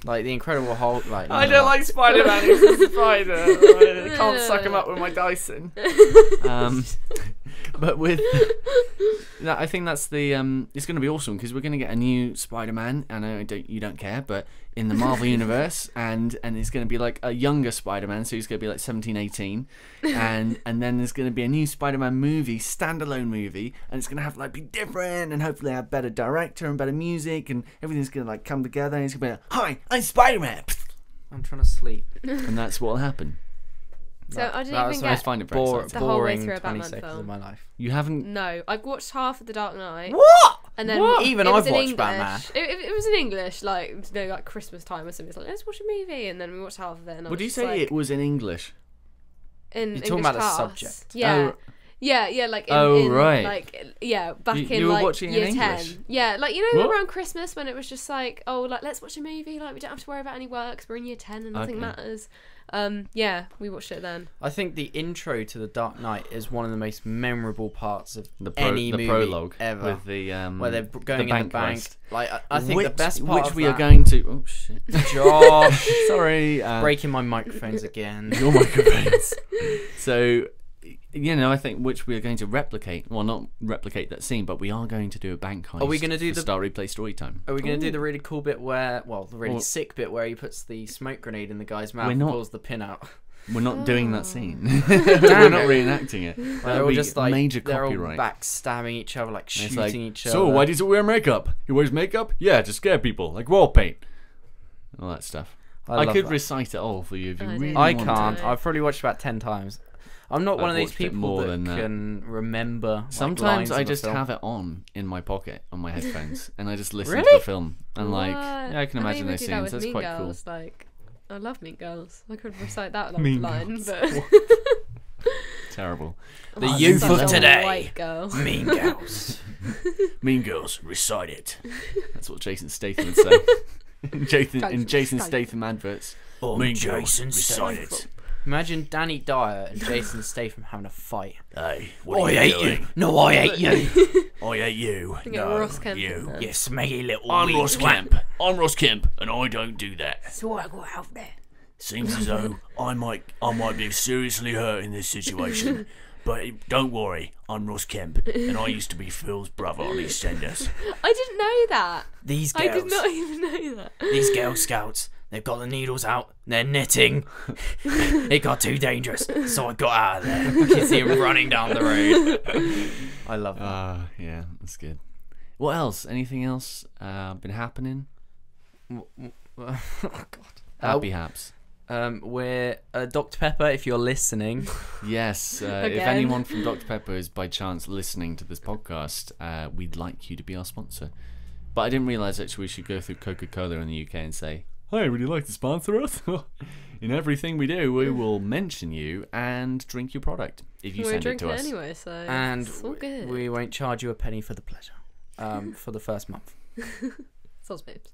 Like the Incredible Hulk. Like like Spider-Man. He's a spider. I can't suck him up with my Dyson. But with that, I think that's the it's going to be awesome because we're going to get a new Spider-Man. I know you don't care, but in the Marvel universe, and it's going to be like a younger Spider-Man, so he's going to be like 17, 18, and then there's going to be a new Spider-Man movie, standalone movie, and it's going to have like be different, and hopefully have better director and better music, and everything's going to like come together. And it's going to be like, "Hi, I'm Spider-Man," I'm trying to sleep. and that's what'll happen. So I didn't That was even the get most find it very exciting. the whole way boring through a 20 Batman seconds film. of my life. You haven't. No, I watched half of The Dark Knight. What? And then Even it was I've in watched English. Batman. It was in English, like you know, like Christmas time or something. It's like, let's watch a movie, and then we watched half of it. And I Would was you just say like, it was in English? in You're English talking about the class. subject. Yeah. Oh. Yeah, like in, Oh, in, right. like back You in were like watching in year English? 10. Yeah, like you know What? around Christmas when it was just like, oh, like let's watch a movie, like we don't have to worry about any work 'cause we're in year 10 and nothing Okay. matters. Yeah, we watched it then. I think the intro to The Dark Knight is one of the most memorable parts of The any the movie prologue ever. with the where they're going in the bank. heist. Like I think which, the best part which of we that, are going to. Oh shit! Josh, Sorry, breaking my microphones again. your microphones. So, I think which we are going to replicate. Well, not replicate that scene, but we are going to do a bank heist. Are we gonna do for the- Star Replay story time? Are we going to do the really cool bit where, the really Or- sick bit where he puts the smoke grenade in the guy's mouth We're and not- pulls the pin out? We're not doing that scene. Damn We're not it. reenacting it. They're That'll all be just like major they're all copyright. backstabbing each other, like And shooting it's like, each other. So, why does he wear makeup? He wears makeup? Yeah, to scare people, like wall paint. All that stuff. I I love could that. recite it all for you if you I really didn't. I wanted can't. to. I've probably watched about 10 times. I'm not one I've of these watched it people more that than that. can remember. like, Sometimes lines I of a just film. have it on in my pocket on my headphones, and I just listen to Really? the film. And like, yeah, I can What? imagine think those we do that scenes. with That's Mean quite cool. Girls. Like, I love Mean Girls. I could recite that Mean line, Girls. but Terrible. The I'm youth such of a today. White girl. Mean Girls. Mean Girls, recite it. That's what Jason Statham would say. in Jason Statham adverts. Mean Girls, recite it. Imagine Danny Dyer and Jason Statham having a fight. Hey, what are you doing? No, I hate you. I hate you. I think Ross Kemp in there. You smeggy little I'm wee Ross twat. Kemp. I'm Ross Kemp, and I don't do that. So I go out there. Seems as though I might be seriously hurt in this situation. But don't worry, I'm Ross Kemp, and I used to be Phil's brother on EastEnders. I didn't know that. These I girls, did not even know that. these Girl Scouts, they've got the needles out, they're knitting. It got too dangerous, so I got out of there. You can see him running down the road. I love that. Yeah, that's good. What else? Anything else been happening? Oh, God. Happy haps. We're Dr. Pepper, if you're listening. Yes, if Again. anyone from Dr. Pepper is by chance listening to this podcast, we'd like you to be our sponsor. But I didn't realise actually we should go through Coca-Cola in the UK and say, Hi, would you like to sponsor us? in everything we do, we will mention you and drink your product if you We're send it drinking to it us. anyway, so And it's all good. we won't charge you a penny for the pleasure for the first month. Sauce babes.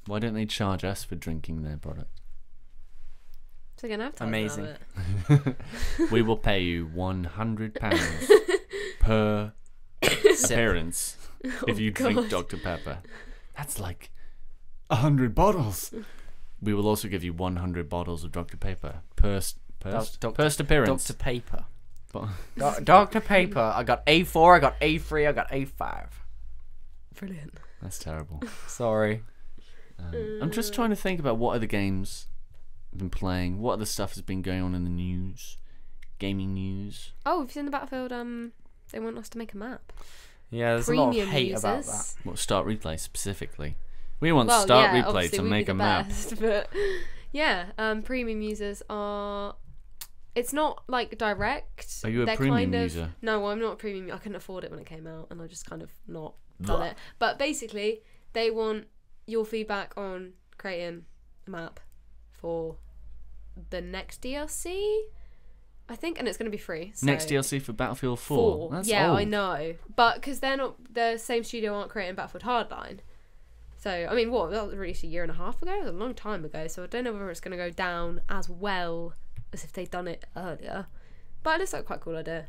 Why don't they charge us for drinking their product? So again, Amazing. We will pay you £100 per appearance if you drink God. Dr. Pepper. That's like 100 bottles. we will also give you 100 bottles of Dr. Pepper per Dr. appearance. Dr. Paper. But- Dr. Paper. I got A4, I got A3, I got A5. Brilliant. That's terrible. Sorry. I'm just trying to think about what other games I've been playing. What other stuff has been going on in the news, gaming news. Oh, have you seen the Battlefield? They want us to make a map. Yeah, there's Premium a lot of hate users. about that. What Start Replay specifically? We want Well, Start yeah, Replay obviously to we'd be make the a map. best, but yeah, premium users are. It's not like direct. Are you a They're premium kind of, user? No, I'm not a premium. I couldn't afford it when it came out, and I just kind of not done it. But basically, they want your feedback on creating a map for the next DLC, I think, and it's going to be free. So. Next DLC for Battlefield 4. That's yeah, old. I know, but because they're not the same studio aren't creating Battlefield Hardline. So I mean, what that was released a year and a half ago? It was a long time ago. So I don't know whether it's going to go down as well as if they'd done it earlier. But it looks like quite a cool idea,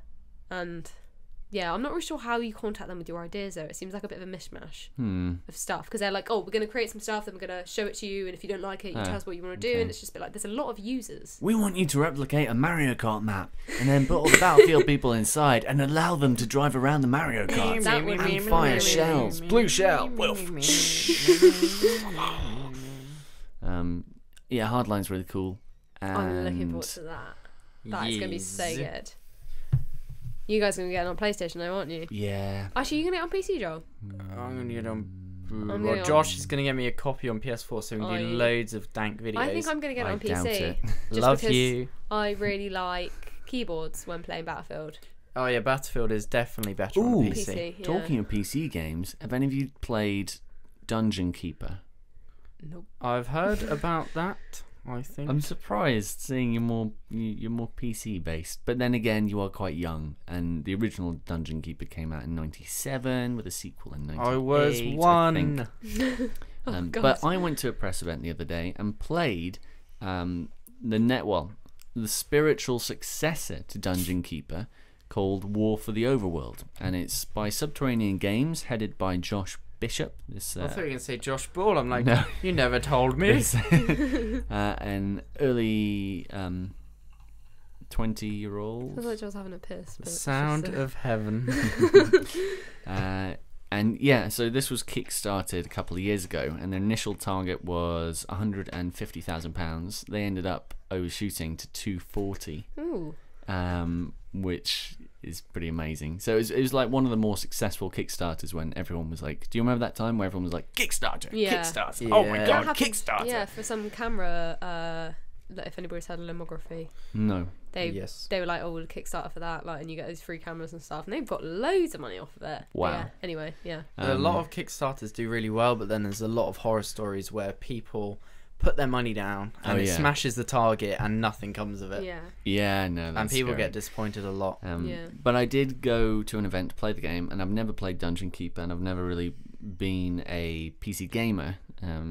and yeah, I'm not really sure how you contact them with your ideas though. It seems like a bit of a mishmash of stuff because they're like, oh, we're going to create some stuff, then we're going to show it to you, and if you don't like it, you tell us what you want to do, and it's just a bit like there's a lot of users. We want you to replicate a Mario Kart map and then put all the Battlefield people inside and allow them to drive around the Mario Kart That would be and fire really shells. Blue shell. Wolf. Yeah, Hardline's really cool. I'm looking And forward to that. That is going to be so Yes. good. You guys are going to get it on PlayStation though, aren't you? yeah, Actually, you're going to get it on PC, Joel? I'm gonna get on. I'm Well, getting Josh on- is gonna get me a copy on PS4, so we can do I- loads of dank videos. I think I'm going to get it I on doubt PC. it. Just Love because you. I really like keyboards when playing Battlefield. Oh yeah, Battlefield is definitely better Ooh. on PC. PC, yeah. Talking of PC games, have any of you played Dungeon Keeper? Nope. I've heard about that. I think. I'm surprised seeing you're more PC based, but then again, you are quite young, and the original Dungeon Keeper came out in '97 with a sequel in '98. I was I think. one. God. But I went to a press event the other day and played the spiritual successor to Dungeon Keeper called War for the Overworld, and it's by Subterranean Games, headed by Josh Bishop. This I thought you were gonna say Josh Ball. I'm like, no. you never told me. It's, an early 20-year-old. Feels like Joel's having a piss. But it's Sound just of heaven. And yeah, so this was kickstarted a couple of years ago, and their initial target was £150,000. They ended up overshooting to 240, Ooh. which is pretty amazing. So it was like one of the more successful Kickstarters when everyone was like, do you remember that time where everyone was like, Kickstarter, Yeah. Kickstarter, oh my Yeah. god, That happened- Kickstarter. Yeah, for some camera, if anybody's had a lomography, No. they Yes. they were like, oh, we'll Kickstarter for that, like, and you get those free cameras and stuff, and they've got loads of money off of it. But Wow. yeah, anyway, yeah. A lot of Kickstarters do really well, but then there's a lot of horror stories where people put their money down and Oh, it yeah. smashes the target and nothing comes of it. Yeah. Yeah, no, that's And people scary. get disappointed a lot. Yeah. But I did go to an event to play the game, and I've never played Dungeon Keeper, and I've never really been a PC gamer,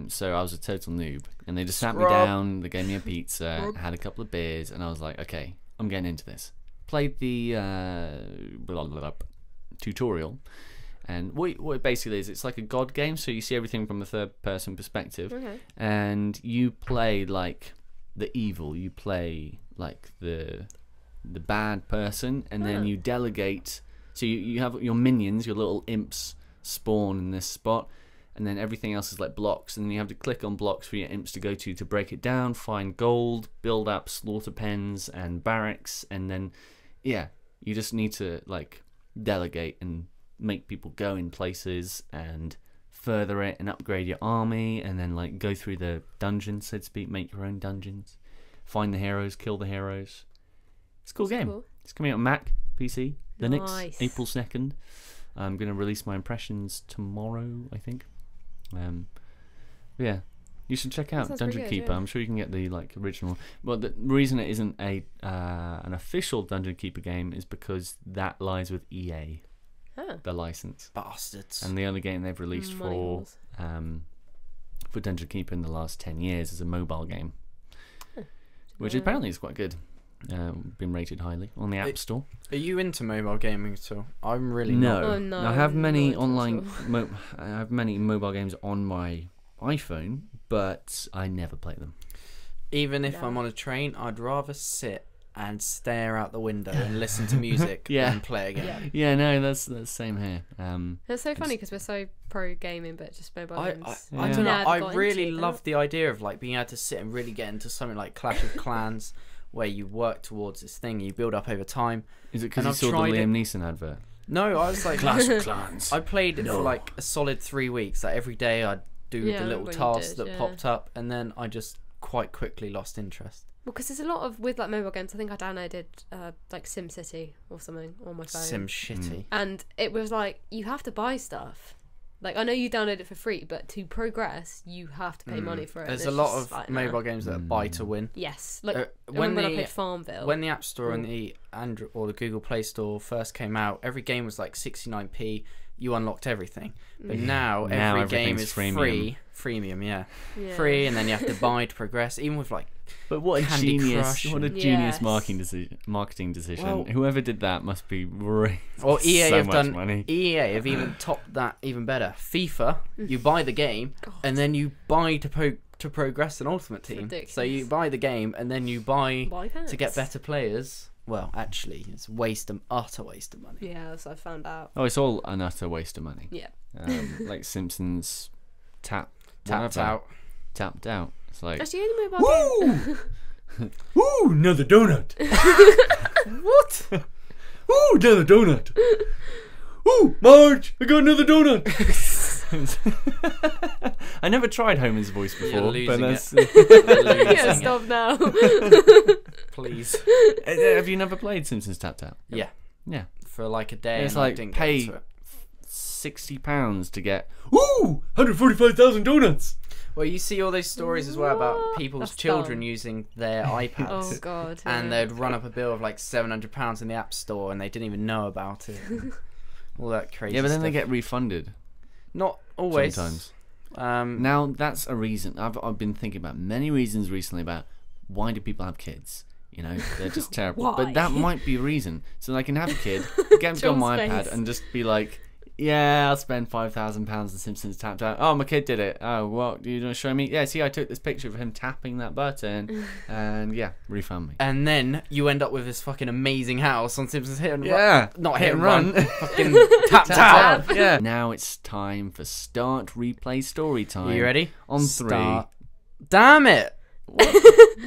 so I was a total noob. And they just sat me Scrub. down, they gave me a pizza, had a couple of beers, and I was like, okay, I'm getting into this. Played the tutorial, and what it basically is, it's like a god game, so you see everything from a third-person perspective, Okay. and you play like the evil, you play like the bad person, and then you delegate. So you have your minions, your little imps spawn in this spot, and then everything else is like blocks, and then you have to click on blocks for your imps to go to break it down, find gold, build up slaughter pens and barracks, and then yeah, you just need to like delegate and make people go in places and further it and upgrade your army, and then like go through the dungeons, so to speak, make your own dungeons, find the heroes, kill the heroes. It's a cool game. Cool. It's coming out on Mac, PC, Linux, Nice. April 2nd. I'm going to release my impressions tomorrow, I think. Yeah, you should check out sounds Dungeon pretty good, Keeper. yeah. I'm sure you can get the like original. Well, the reason it isn't an official Dungeon Keeper game is because that lies with EA, Huh. the license, Bastards. and the only game they've released for Dungeon Keeper in the last 10 years is a mobile game, which apparently is quite good. Been rated highly on the App Store. Are you into mobile gaming at all? I'm really No, not. Oh, no, I have many not at online. all. I have many mobile games on my iPhone, but I never play them. Even if Yeah. I'm on a train, I'd rather sit and stare out the window and listen to music Yeah. than play a game. Yeah, no, that's the same here. It's so funny because we're so pro gaming, but just mobile I games. don't know. Never I got really into love that. the idea of like being able to sit and really get into something like Clash of Clans, where you work towards this thing, you build up over time. Is it because And you I've saw the tried Liam it. Neeson advert? No, I was like, Clash of Clans. I played it for like a solid 3 weeks. Like every day, I'd do Yeah, I the little remember when you tasks did, that yeah. popped up, and then I just quite quickly lost interest. Well, because there's a lot of with like mobile games. I think I downloaded like SimCity or something on my phone, Sim shitty. and it was like you have to buy stuff Like, I know you download it for free, but to progress, you have to pay money for it. There's and a it's lot just of like, mobile nah. games that are buy to win. Yes, like when when I the- played Farmville. When the App Store and the Android or the Google Play Store first came out, every game was like 69p. You unlocked everything, but now Now every game everything's is freemium. freemium, Yeah. free, and then you have to buy to progress. Even with like, But what a Candy genius! Crush What a and- genius Yes. marketing decision. Well- Whoever did that must be really well, EA so have much done. money. EA have even topped that even better. FIFA, you buy the game, and then you buy to progress an Ultimate Team. ridiculous. So you buy the game, and then you buy Buy to get packs. better players. Well, actually, it's utter waste of money. Yeah, as I found out. Oh, it's all an utter waste of money. Yeah. Like Simpsons Tapped whatever. out. Tapped out. It's like That's the only mobile game. Ooh, another donut. What? Ooh, another donut. Ooh, Marge, I got another donut. I never tried Homer's voice before, losing but that's. Yeah, stop now. Please. Have you never played Simpsons Tapped Out? Yeah, Yeah. for like a day. It's and I like didn't pay get into it. £60 to get. Ooh, 145,000 donuts. Well, you see all those stories as well about What? people's That's children dumb. using their iPads. Oh god. And yeah. they'd run up a bill of like £700 in the App Store, and they didn't even know about it. All that crazy. Yeah, but then stuff. they get refunded not always. sometimes. Um, Now that's a reason. I've been thinking about many reasons recently about why do people have kids. You know, they're just terrible. Why? But that might be a reason. So I can have a kid, get him to go on my John's iPad, face. and just be like, yeah, I'll spend £5,000 on Simpsons Tapped Out. Oh, my kid did it. Oh, well, you want to show me? Yeah, see, I took this picture of him tapping that button, and yeah, refund me. and then you end up with this fucking amazing house on Simpsons Hit and Run. Yeah, Not hit Hit and and Run. run. Fucking Tapped Out. Yeah. Now it's time for Start Replay Story Time. Are you ready? On Start. Damn it!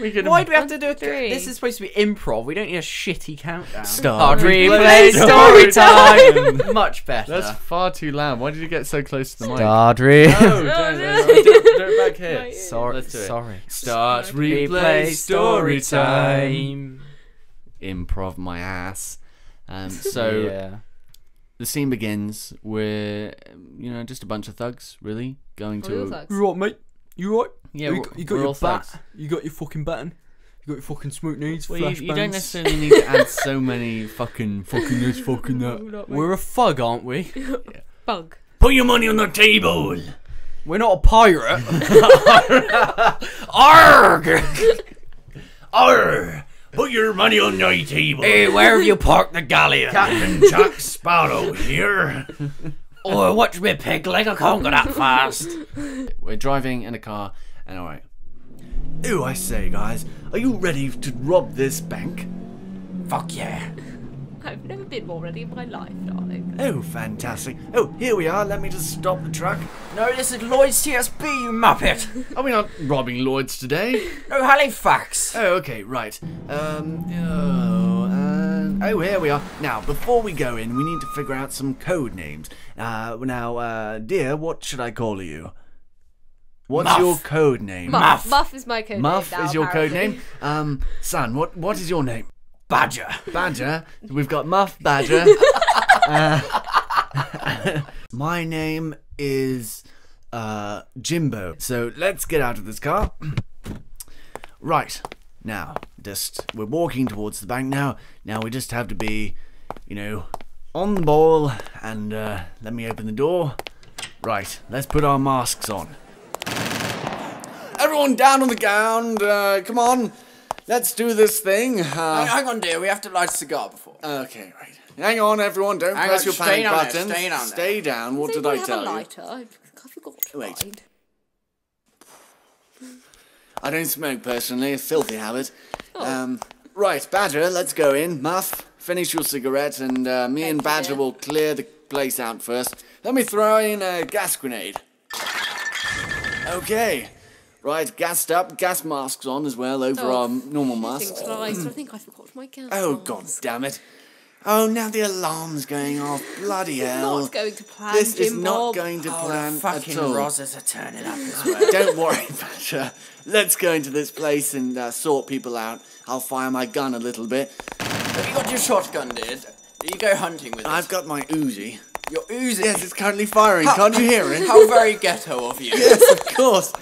We could Why do we have to do a Three. This is supposed to be improv. We don't need a shitty countdown. Start Replay Story Time! Much better. That's far too loud. Why did you get so close to the mic? Start Replay. No, do it back here. Right. Sorry. Let's do it. Sorry. Start Replay Story Time. Improv my ass. So yeah. the scene begins. We're, just a bunch of thugs, really, going Real to. thugs. You right, mate? You right? Yeah, you, we're got all your bat. thugs. You got your fucking baton. You got your fucking smoke needs. Well, you don't flashbangs. necessarily need to add so many fucking this, fucking that. We're a thug, aren't we? Bug. Put your money on the table. We're not a pirate. Arg! Arg! Put your money on the table. Hey, where have you parked the galleon? Captain Jack Sparrow here. Oh, watch me, pig leg. I can't go that fast. We're driving in a car, and alright. Ooh, I say, guys, are you ready to rob this bank? Fuck yeah. I've never been more ready in my life, darling. Oh, fantastic. Oh, here we are. Let me just stop the truck. No, this is Lloyd's TSB, you muppet. Are we not robbing Lloyd's today? No, Halifax. Oh, okay, right. Here we are. Now, before we go in, we need to figure out some code names. Dear, what should I call you? What's Muff. your code name? Muff. Muff is my code Muff name now, is your code apparently. name. Son, what is your name? Badger. Badger. We've got Muff Badger. My name is Jimbo. So let's get out of this car. Right. Now, we're walking towards the bank now. Now we just have to be, on the ball, and let me open the door. Right, let's put our masks on. Everyone down on the ground, come on. Let's do this thing. Hang on, dear. We have to light a cigar before. Okay, right. Hang on, everyone. Don't Hang press on, your stay panic down there, button. stay down there. Stay down. What Does did I anyone tell have a you? lighter? I forgot to Wait. find. I don't smoke personally, a filthy habit. Right, Badger, let's go in. Muff, finish your cigarette, and me and you, Badger dear. will clear the place out first. Let me throw in a gas grenade. Okay. Right, gassed up, gas masks on as well over our normal masks. Shooting Christ, I think I forgot my gas. Oh, mask. god damn it. Oh, now the alarm's going off. Bloody hell. Not going to plan, This is Jim not Bob. going to plan Fucking at all. Rosses are turning up as well. Don't worry, Badger. Let's go into this place and sort people out. I'll fire my gun a little bit. Have you got your shotgun, dear? You go hunting with I've got my Uzi. You're oozing. Yes, it's currently firing. Can't you hear it? How very ghetto of you. Yes, of course.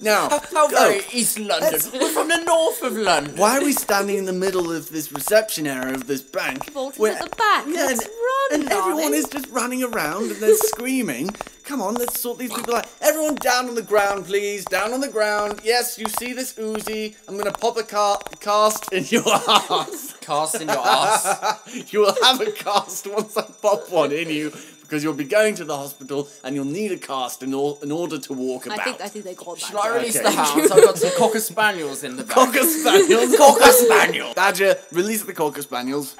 Now, How very go. East London. We're from the north of London. Why are we standing in the middle of this reception area of this bank? Vault is where- at the back. Yeah, Let's run, and everyone darling. is just running around and they're screaming. Come on, let's sort these people out. Everyone down on the ground, please. Down on the ground. Yes, you see this Uzi. I'm going to pop a cast in your ass. Cast in your ass. You will have a cast once I pop one in you. Because you'll be going to the hospital and you'll need a cast in order to walk about. I think they got that. Shall I release Okay. the hounds? I've got some Cocker Spaniels in the back. Cocker Spaniels. Cocker Spaniel. Badger, release the Cocker Spaniels.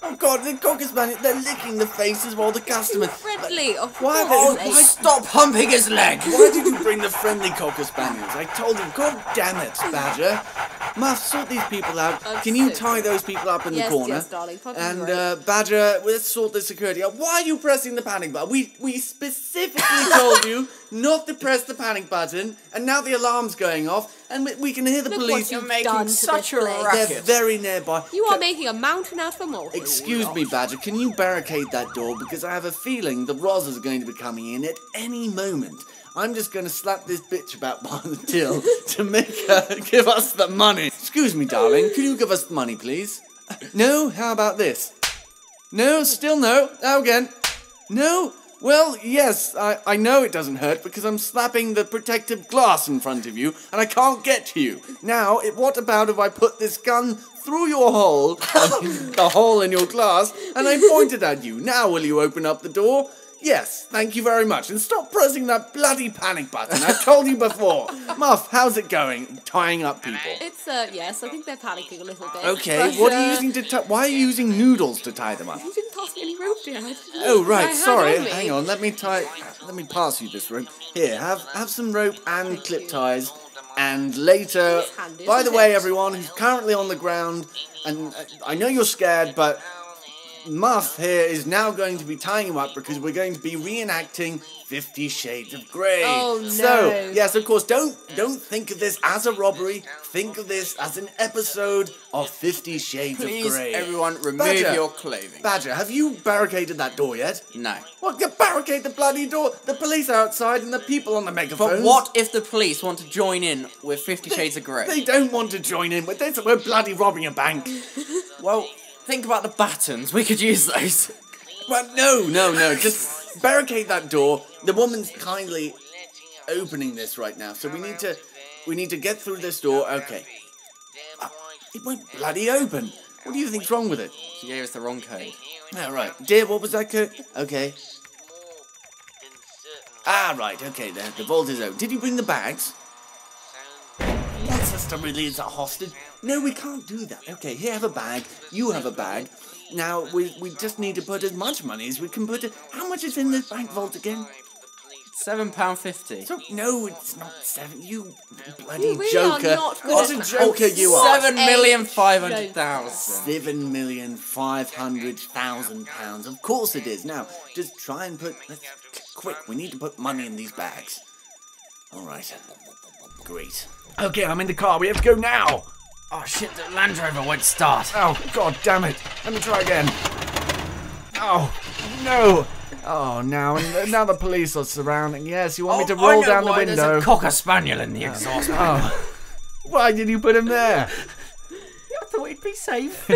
Oh God, the Cocker Spaniels, they're licking the faces of all the customers. Friendly. Of Why course. they- Stop humping his leg. Why did you bring the friendly Cocker Spaniels? I told you, God damn it, Badger. Muff, sort these people out. I'm Can you so tie those people up in Yes, the corner? yes, darling. Fucking And right. Badger, let's sort the security out. Why are you pressing the panic button? We specifically told you not to press the panic button, and now the alarm's going off, and we can hear the Look police. what you've making done to such this a place. racket. They're very nearby. You are making a mountain out of a molehill. Excuse me, Badger, can you barricade that door? Because I have a feeling the Rozzers are going to be coming in at any moment. I'm just going to slap this bitch about by the till to make her give us the money. Excuse me, darling, can you give us the money, please? No? How about this? No? Still no? Now again? No? Well, yes, I know it doesn't hurt because I'm slapping the protective glass in front of you and I can't get to you. Now, what about if I put this gun through your hole, the hole in your glass, and I point it at you? Now will you open up the door? Yes, thank you very much. And stop pressing that bloody panic button. I told you before. Muff, how's it going? Tying up people. It's, yes, I think they're panicking a little bit. Okay, but, what are you using to why are you using noodles to tie them up? You didn't pass me any rope, dear. Oh right, sorry. On me. Hang on, let me pass you this rope. Here, have some rope and clip ties. And later, It's handy, by the isn't way, it? everyone who's currently on the ground, and I know you're scared, but Muff here is now going to be tying him up because we're going to be reenacting 50 Shades of Grey. Oh, no. So, yes, of course, don't think of this as a robbery. Think of this as an episode of 50 Shades Please, of Grey. everyone, remove Badger. your clothing. Badger, have you barricaded that door yet? No. What? You barricade the bloody door? The police are outside and the people on the megaphones. But what if the police want to join in with 50 Shades of Grey? They don't want to join in with this. We're bloody robbing a bank. Well, think about the batons. We could use those. Well, no. Just barricade that door. The woman's kindly opening this right now, so we need to get through this door. Okay. It won't bloody open. What do you think's wrong with it? She gave us the wrong code. Ah, right. Dear, what was that code? Okay. Ah, right. Okay, the vault is open. Did you bring the bags? What's us to release a hostage? No, we can't do that. Okay, here, have a bag. You have a bag. Now, we just need to put as much money as we can put it. How much is in this bank vault again? £7.50. So, no, it's not 7. You bloody You really joker. are not good What at a maths. joker you are. 7,500,000. £7,500,000. Of course it is. Now, just try and quick, we need to put money in these bags. Alright. Great. Okay, I'm in the car. We have to go now. Oh shit, the Land Rover won't start. Oh, God damn it. Let me try again. Oh, no. Oh, now the police are surrounding. Yes, you want me to roll down the window? There's a Cocker Spaniel in the exhaust. Oh. Why did you put him there? I thought he'd be safe.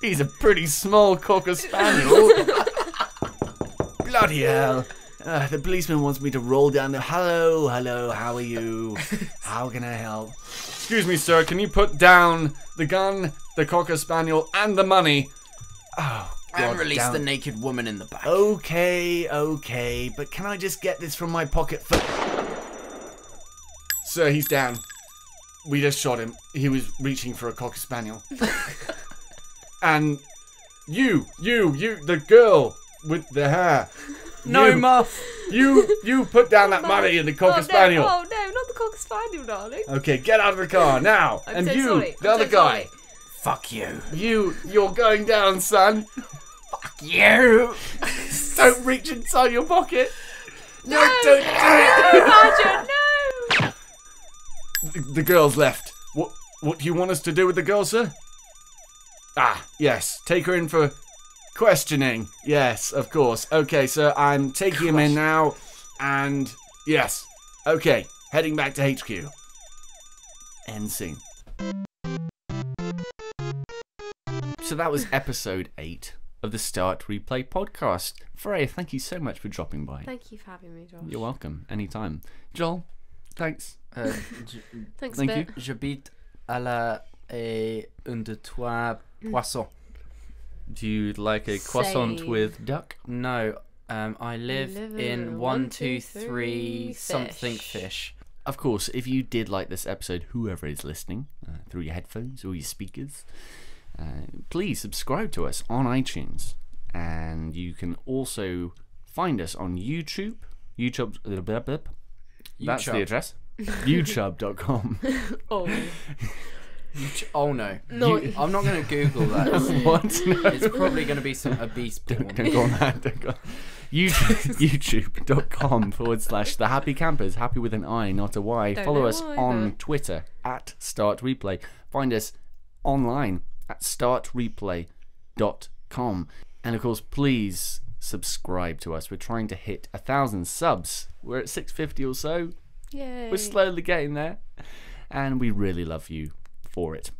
He's a pretty small Cocker Spaniel. Bloody hell. The policeman wants me to roll down the... Hello, how are you? How can I help? Excuse me, sir, can you put down the gun, the Cocker Spaniel, and the money? Oh, And God, release damn the it. naked woman in the back. Okay, but can I just get this from my pocket first? Sir, he's down. We just shot him. He was reaching for a Cocker Spaniel. And you, the girl with the hair. No, you, Muff. You put down that money in the Cocker Spaniel. Oh no, not the Cocker Spaniel, darling. Okay, get out of the car now. I'm and so you, sorry. the I'm other so guy. sorry. Fuck you. You're going down, son. You. Don't reach inside your pocket. No, don't do it. No, Badger, no! The girl's left. What do you want us to do with the girl, sir? Ah, yes. Take her in for Questioning. Yes, of course. Okay, so I'm taking him in now, and yes. Okay, heading back to HQ. End scene. So that was episode 8 of the Start Replay podcast. Freya, thank you so much for dropping by. Thank you for having me, Josh. You're welcome. Anytime. Joel, thanks. Thanks Thank a you. bit. J'habite à la un de trois poissons. Do you like a croissant Same. with duck? No, I live in 1, 2, 3 fish. something fish. Of course, if you did like this episode, whoever is listening, through your headphones or your speakers, please subscribe to us on iTunes. And you can also find us on YouTube. That's the address. YouTube.com. Oh, Oh no. no. I'm not going to Google that. What? No. It's probably going to be some obese porn. Don't go on that. Don't go on. YouTube.com /The Happy Campers. Happy with an I, not a Y. Don't Follow know us why, on but- Twitter @Start Replay. Find us online at startreplay.com. And of course, please subscribe to us. We're trying to hit 1,000 subs. We're at 650 or so. Yay. We're slowly getting there. And we really love you for it.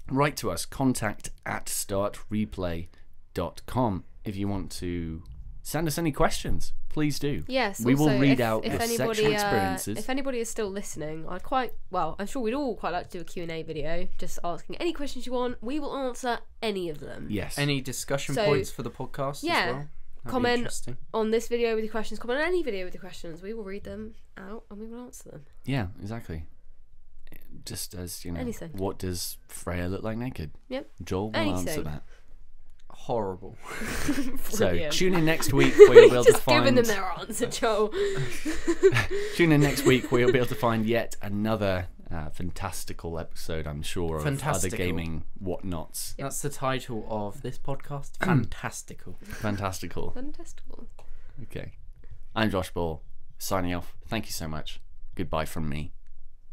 Write to us, contact@startreplay.com. If you want to send us any questions, please do. Yes, we will also, read if, out if your anybody, sexual experiences. If anybody is still listening, I'm sure we'd all quite like to do a Q&A video, just asking any questions you want. We will answer any of them. Yes. Any discussion So, points for the podcast yeah, as well? That'd be comment interesting. on this video with your questions, comment on any video with your questions. We will read them out and we will answer them. Yeah, exactly. Just as, Anything. what does Freya look like naked? Yep. Joel will Anything. answer that. Horrible. So Brilliant. tune in next week where you'll be able to Just giving find... them their answer, Joel. Tune in next week where you'll be able to find yet another fantastical episode, I'm sure, of other Fantastical. gaming whatnots. That's the title of this podcast. Fantastical. Fantastical. Fantastical. Okay. I'm Josh Ball, signing off. Thank you so much. Goodbye from me.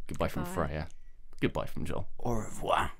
Goodbye from Bye. Freya. Goodbye from Joel. Au revoir.